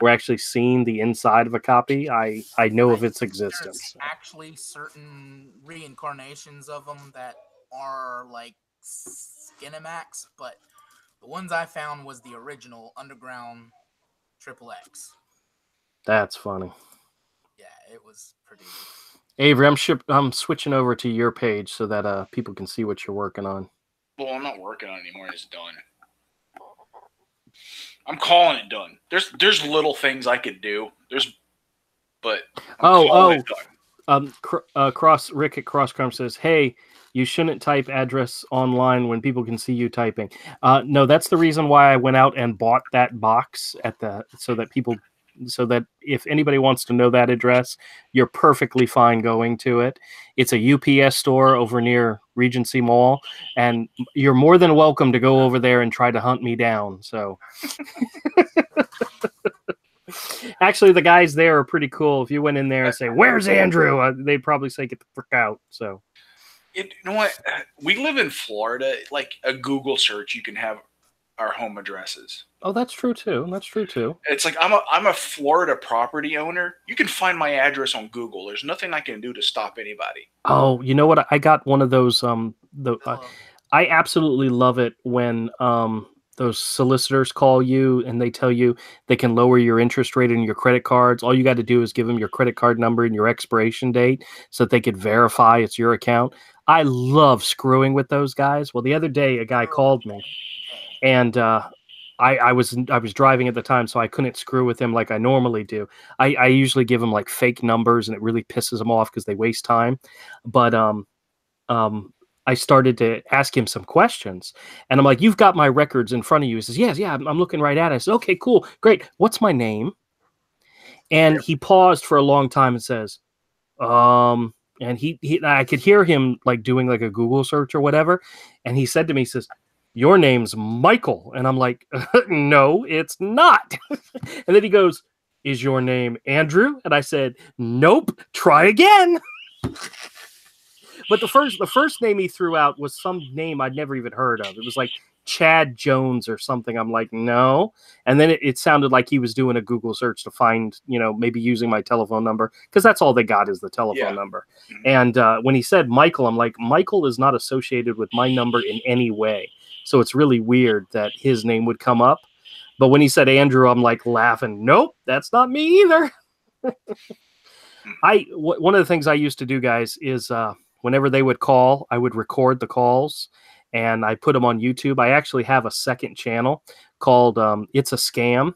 or actually seen the inside of a copy. I know of its existence. There's actually certain reincarnations of them that are like Skinemax, but the ones I found was the original Underground XXX. That's funny. Yeah, it was pretty. Avery, I'm switching over to your page so that people can see what you're working on. Well, I'm not working on it anymore. It's done. I'm calling it done. There's little things I could do. But I'm calling it done. Rick at Crosscom says, "Hey, you shouldn't type address online when people can see you typing." No, that's the reason why I went out and bought that box so that if anybody wants to know that address, you're perfectly fine going to it. It's a UPS store over near Regency Mall, and you're more than welcome to go over there and try to hunt me down. So actually, the guys there are pretty cool. If you went in there and say, "Where's Andrew?" They'd probably say, "Get the frick out." So you know what? We live in Florida. Like a Google search, you can have our home addresses. Oh, that's true too. It's like I'm a Florida property owner. You can find my address on Google. There's nothing I can do to stop anybody. Oh, you know what? I got one of those. I absolutely love it when those solicitors call you and they tell you they can lower your interest rate on your credit cards. All you got to do is give them your credit card number and your expiration date so that they could verify it's your account. I love screwing with those guys. Well, the other day a guy called me. And I was driving at the time, so I couldn't screw with him like I normally do. I usually give him like fake numbers, and it really pisses them off because they waste time. But I started to ask him some questions, and I'm like, "You've got my records in front of you." He says, "Yes, yeah, I'm looking right at it." I said, "Okay, cool, great. What's my name?" And he paused for a long time and says, and I could hear him like doing like a Google search or whatever. And he said to me, he says, "Your name's Michael." And I'm like, "No, it's not." And then he goes, "Is your name Andrew?" And I said, "Nope, try again." But the first name he threw out was some name I'd never even heard of. It was like Chad Jones or something. I'm like, no. And then it sounded like he was doing a Google search to find, maybe using my telephone number, because that's all they got is the telephone number. And when he said Michael, I'm like, Michael is not associated with my number in any way. So it's really weird that his name would come up. But when he said Andrew, I'm like laughing. Nope, that's not me either. One of the things I used to do, guys, is whenever they would call, I would record the calls and I put them on YouTube. I actually have a second channel called It's a Scam,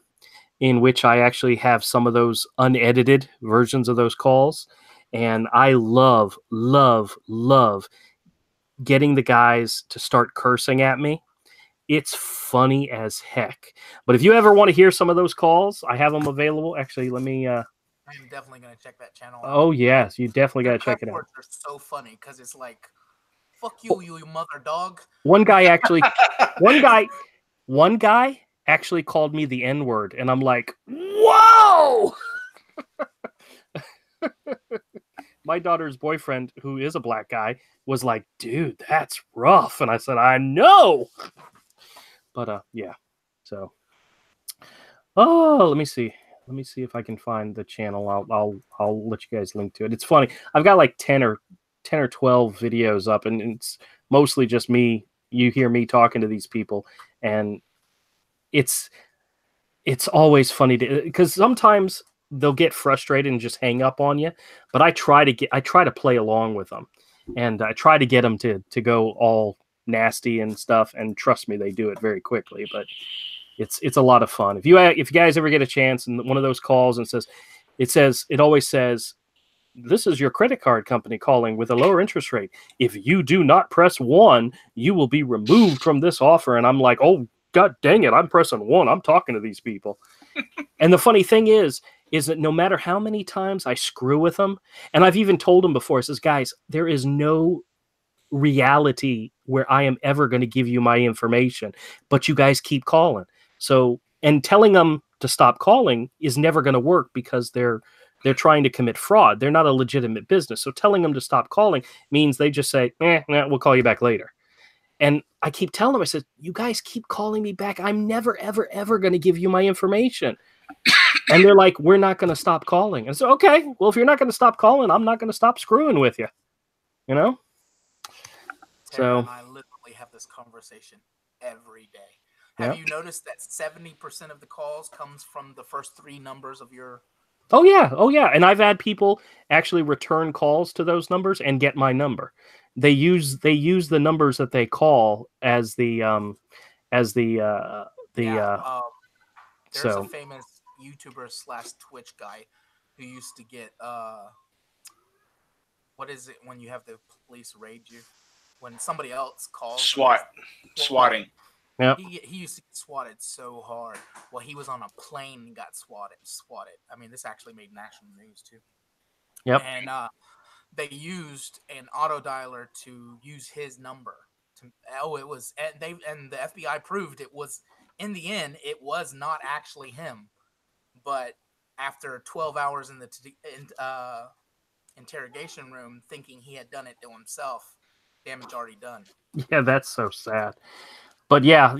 in which I actually have some of those unedited versions of those calls. And I love getting the guys to start cursing at me. It's funny as heck. But if you ever want to hear some of those calls, I have them available. Actually, let me... I'm definitely going to check that channel out. Oh, yes. You definitely got to check it out. They're so funny because it's like, fuck you, you mother dog. One guy actually called me the N-word, and I'm like, whoa! My daughter's boyfriend, who is a black guy, was like, dude, that's rough. And I said, I know. But, yeah. So, let me see. Let me see if I can find the channel. I'll let you guys link to it. It's funny. I've got like 10 or 12 videos up, and it's mostly just me. You hear me talking to these people, and it's always funny because sometimes they'll get frustrated and just hang up on you. But I try to play along with them, and I try to get them to go all nasty and stuff. And trust me, they do it very quickly. But it's a lot of fun. If you guys ever get a chance and one of those calls and it always says, "This is your credit card company calling with a lower interest rate. If you do not press 1, you will be removed from this offer." And I'm like, oh, God dang it, I'm pressing 1. I'm talking to these people. And the funny thing is that no matter how many times I screw with them, and I've even told them before, I says, guys, there is no reality where I am ever going to give you my information, but you guys keep calling. So, and telling them to stop calling is never going to work because they're trying to commit fraud. They're not a legitimate business. So telling them to stop calling means they just say, we'll call you back later. And I keep telling them, I said, you guys keep calling me back. I'm never, ever, ever going to give you my information. And they're like, we're not going to stop calling. And so, okay, well, if you're not going to stop calling, I'm not going to stop screwing with you. Terry and I literally have this conversation every day. Have you noticed that 70% of the calls comes from the first 3 numbers of your... Oh yeah. And I've had people actually return calls to those numbers and get my number. They use the numbers that they call as the there's a famous YouTuber / Twitch guy who used to get what is it when you have the police raid you? When somebody else calls, swatting. Yeah, he used to get swatted so hard. Well, he was on a plane and got swatted. I mean, this actually made national news too. Yep. And they used an auto dialer to use his number. And the FBI proved it was, in the end, it was not actually him. But after 12 hours in the interrogation room, thinking he had done it to himself, damage already done. Yeah, that's so sad. But yeah.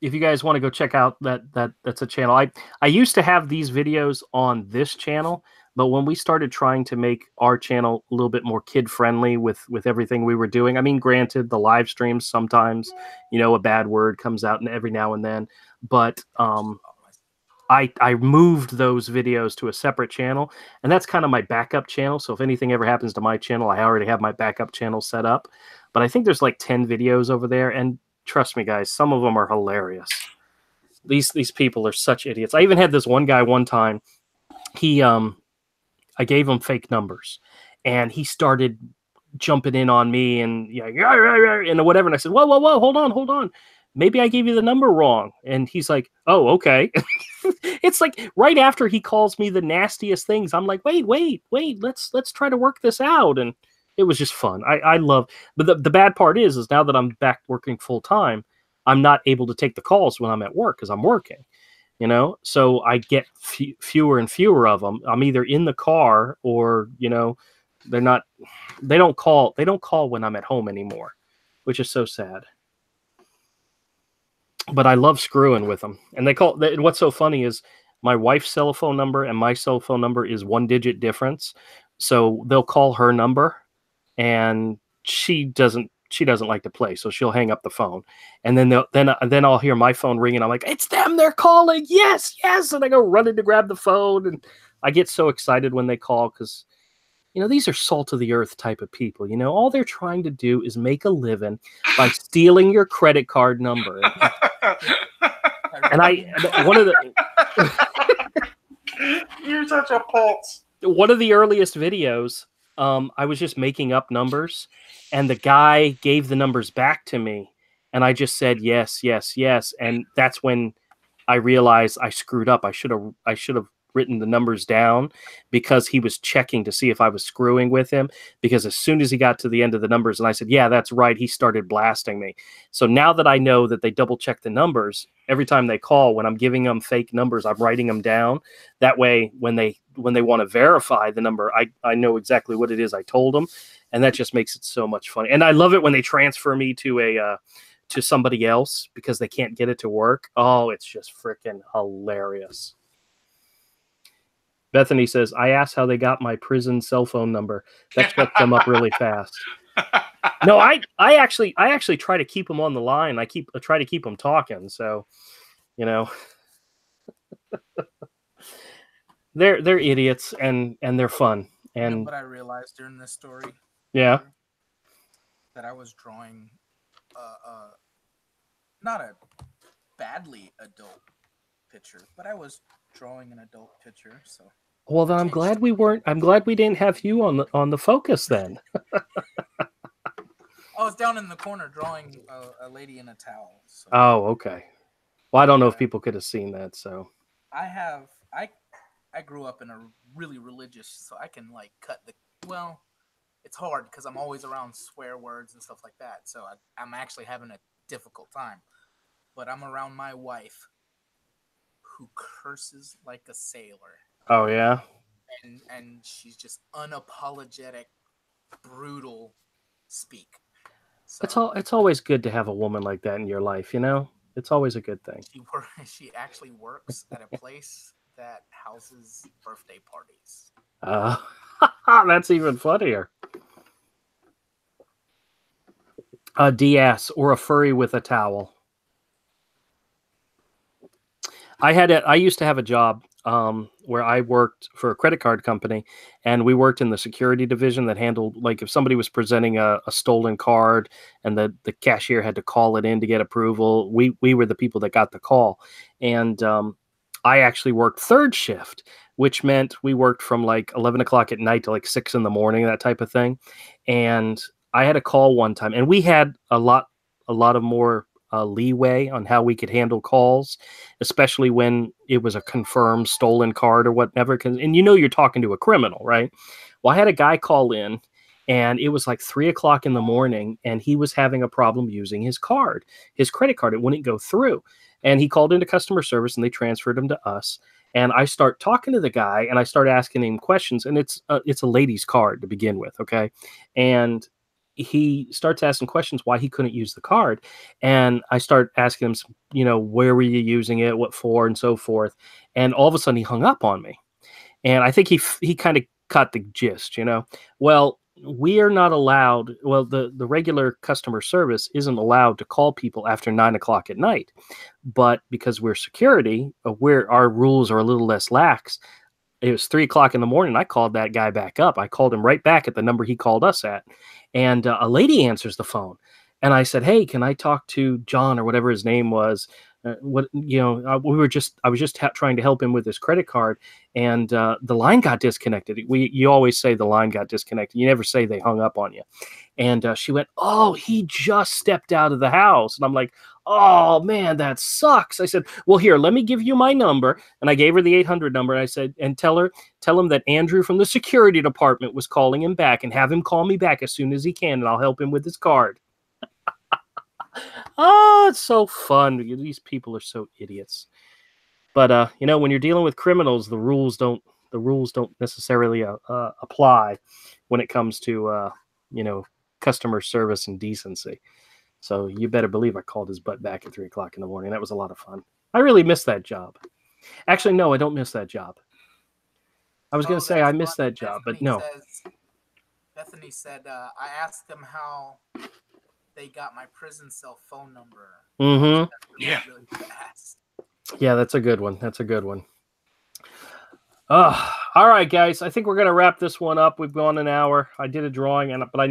If you guys want to go check out that's a channel. I used to have these videos on this channel, but when we started trying to make our channel a little bit more kid friendly with everything we were doing, I mean, granted, the live streams sometimes, a bad word comes out every now and then, but I moved those videos to a separate channel, and that's kind of my backup channel. So if anything ever happens to my channel, I already have my backup channel set up. But I think there's like 10 videos over there, and trust me, guys, some of them are hilarious. These people are such idiots. I even had this one guy one time. I gave him fake numbers, and he started jumping in on me and and whatever. And I said, whoa, hold on. maybe I gave you the number wrong. And he's like, oh, okay. It's like right after he calls me the nastiest things, I'm like, wait, let's try to work this out. And it was just fun. I love, but the bad part is now that I'm back working full time, I'm not able to take the calls when I'm at work because I'm working, you know? So I get fewer and fewer of them. I'm either in the car or, you know, they don't call when I'm at home anymore, which is so sad. But I love screwing with them. And what's so funny is my wife's cell phone number and my cell phone number is 1-digit difference. So they'll call her number and she doesn't like to play. So she'll hang up the phone. And then I'll hear my phone ring and I'm like, it's them, they're calling. Yes. And I go running to grab the phone. And I get so excited when they call because, you know, these are salt of the earth type of people. You know, all they're trying to do is make a living by stealing your credit card number. And one of the you're such a pulse. One of the earliest videos, I was just making up numbers, and the guy gave the numbers back to me, and I just said yes, and that's when I realized I screwed up. I should have written the numbers down because he was checking to see if I was screwing with him, because as soon as he got to the end of the numbers and I said, yeah, that's right, he started blasting me. So now that I know that they double check the numbers every time they call, when I'm giving them fake numbers, I'm writing them down. That way, when they want to verify the number, I know exactly what it is I told them. And that just makes it so much fun. And I love it when they transfer me to somebody else because they can't get it to work. Oh, it's just freaking hilarious. Bethany says, I asked how they got my prison cell phone number. That swept them up really fast. No, I actually try to keep them on the line. I try to keep them talking. So, you know, they're idiots and they're fun. And you know what I realized during this story? Yeah. That I was drawing not a badly adult picture, but I was drawing an adult picture. So well, then I'm glad we didn't have you on the focus then. I was down in the corner drawing a lady in a towel. So. Oh, okay. Well, I don't know if people could have seen that. So I grew up in a really religious, so I can like cut it's hard because I'm always around swear words and stuff like that. So I'm actually having a difficult time. But I'm around my wife, who curses like a sailor. Oh yeah. And she's just unapologetic, brutal speak. So, it's always good to have a woman like that in your life, you know? It's always a good thing. She actually works at a place that houses birthday parties. That's even funnier. A DS or a furry with a towel. I used to have a job where I worked for a credit card company, and we worked in the security division that handled, like, if somebody was presenting a stolen card and the cashier had to call it in to get approval, we were the people that got the call. And I actually worked third shift, which meant we worked from like 11 o'clock at night to like 6 in the morning, that type of thing. And I had a call one time, and we had a lot of more leeway on how we could handle calls, especially when it was a confirmed stolen card or whatever. And you know, you're talking to a criminal, right? Well, I had a guy call in, and it was like 3 o'clock in the morning, and he was having a problem using his credit card. It wouldn't go through. And he called into customer service, and they transferred him to us. And I start talking to the guy, and I start asking him questions. And it's a lady's card to begin with, okay? And he starts asking questions why he couldn't use the card. And I start asking him, you know, where were you using it, what for, and so forth. And all of a sudden he hung up on me. And I think he kind of caught the gist, you know. Well, we are not allowed, the regular customer service isn't allowed to call people after 9 o'clock at night. But because we're security, our rules are a little less lax. It was 3 o'clock in the morning. I called that guy back up. I called him right back at the number he called us at. And a lady answers the phone. And I said, hey, can I talk to John or whatever his name was? I was just trying to help him with his credit card, and the line got disconnected. You always say the line got disconnected. You never say they hung up on you. And she went, "Oh, he just stepped out of the house." And I'm like, "Oh man, that sucks." I said, "Well, here, let me give you my number." And I gave her the 800 number. And I said, "And tell him that Andrew from the security department was calling him back, and have him call me back as soon as he can, and I'll help him with his card." Oh, it's so fun. These people are so idiots. But when you're dealing with criminals, the rules don't necessarily apply when it comes to customer service and decency. So you better believe I called his butt back at 3 o'clock in the morning. That was a lot of fun. I really miss that job. Actually, no, I don't miss that job. I was going to say I miss that job, but no. Bethany said, I asked them how they got my prison cell phone number. Mm-hmm. Yeah. Really fast. Yeah, that's a good one. That's a good one. All right, guys. I think we're going to wrap this one up. We've gone an hour. I did a drawing, but I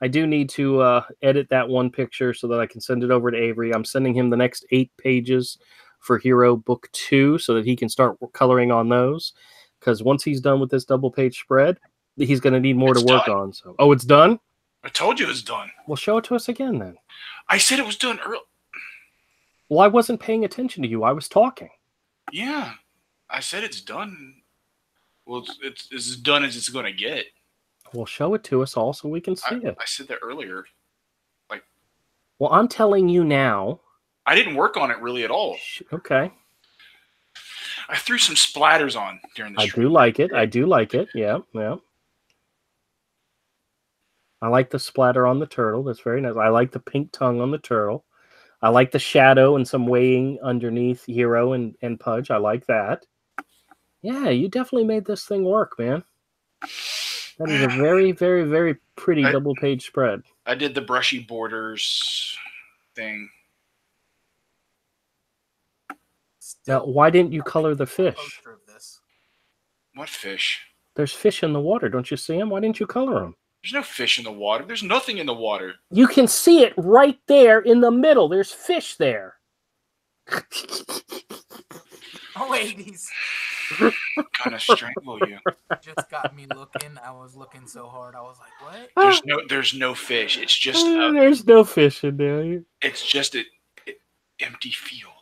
do need to edit that one picture so that I can send it over to Avery. I'm sending him the next 8 pages for Hero Book 2 so that he can start coloring on those. Because once he's done with this double-page spread, he's going to need more to work on. So, oh, it's done? I told you it was done. Well, show it to us again then. I said it was done early. Well, I wasn't paying attention to you. I was talking. Yeah. I said it's done. Well, it's as done as it's going to get. Well, show it to us all so we can see it. I said that earlier. Well, I'm telling you now. I didn't work on it really at all. Okay. I threw some splatters on during the stream. I do like it. Yeah. I like the splatter on the turtle. That's very nice. I like the pink tongue on the turtle. I like the shadow and some weighing underneath Hero and Pudge. I like that. Yeah, you definitely made this thing work, man. That is a very, very, very pretty double-page spread. I did the brushy borders thing. Now, why didn't you color the fish? What fish? There's fish in the water. Don't you see them? Why didn't you color them? There's no fish in the water. There's nothing in the water. You can see it right there in the middle. There's fish there. Oh, ladies. Kind of strangle you. Just got me looking. I was looking so hard. I was like, what? There's no fish. It's just there's no fish in there. It's just an empty field.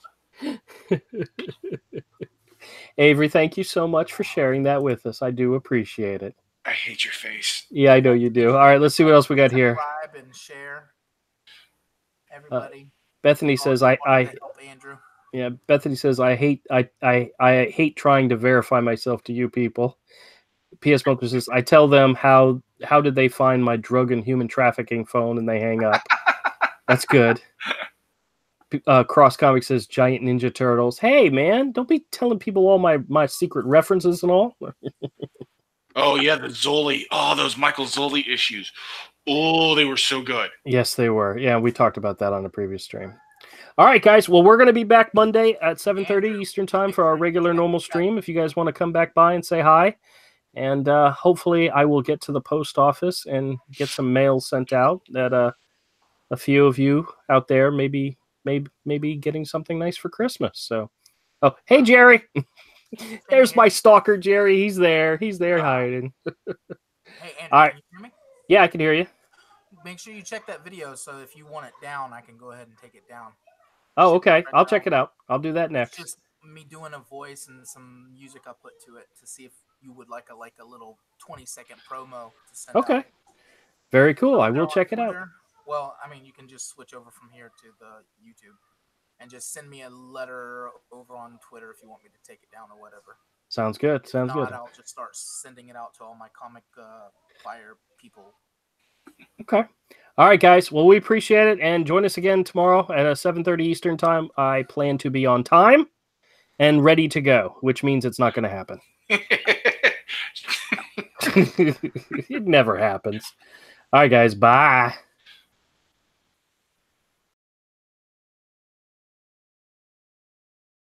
Avery, thank you so much for sharing that with us. I do appreciate it. I hate your face. Yeah, I know you do. All right, let's see what else we got here. Subscribe and share. Everybody. Bethany says I help Andrew. Yeah, Bethany says I hate trying to verify myself to you people. PS Bunker says I tell them how did they find my drug and human trafficking phone and they hang up. That's good. Cross Comic says Giant Ninja Turtles. Hey man, don't be telling people all my secret references and all. Oh yeah, the Zoli. Oh, those Michael Zoli issues. Oh, they were so good. Yes, they were. Yeah, we talked about that on a previous stream. All right, guys. Well, we're going to be back Monday at 7:30 Eastern Time for our regular normal stream. If you guys want to come back by and say hi. And hopefully I will get to the post office and get some mail sent out that a few of you out there maybe getting something nice for Christmas. So, oh, hey, Jerry. There's my stalker, Jerry. He's there. He's there hiding. Hey, Andrew, all right. Can you hear me? Yeah, I can hear you. Make sure you check that video, so if you want it down, I can go ahead and take it down. Oh, okay. I'll check it out. I'll do that next. It's just me doing a voice and some music I put to it to see if you would like a little 20-second promo to send out. Okay. Very cool. I will check it out. Well, I mean, you can just switch over from here to the YouTube and just send me a letter over on Twitter if you want me to take it down or whatever. Sounds good. Sounds good. I'll just start sending it out to all my comic buyer people. Okay. All right, guys. Well, we appreciate it. And join us again tomorrow at 7:30 Eastern Time. I plan to be on time and ready to go, which means it's not going to happen. It never happens. All right, guys. Bye.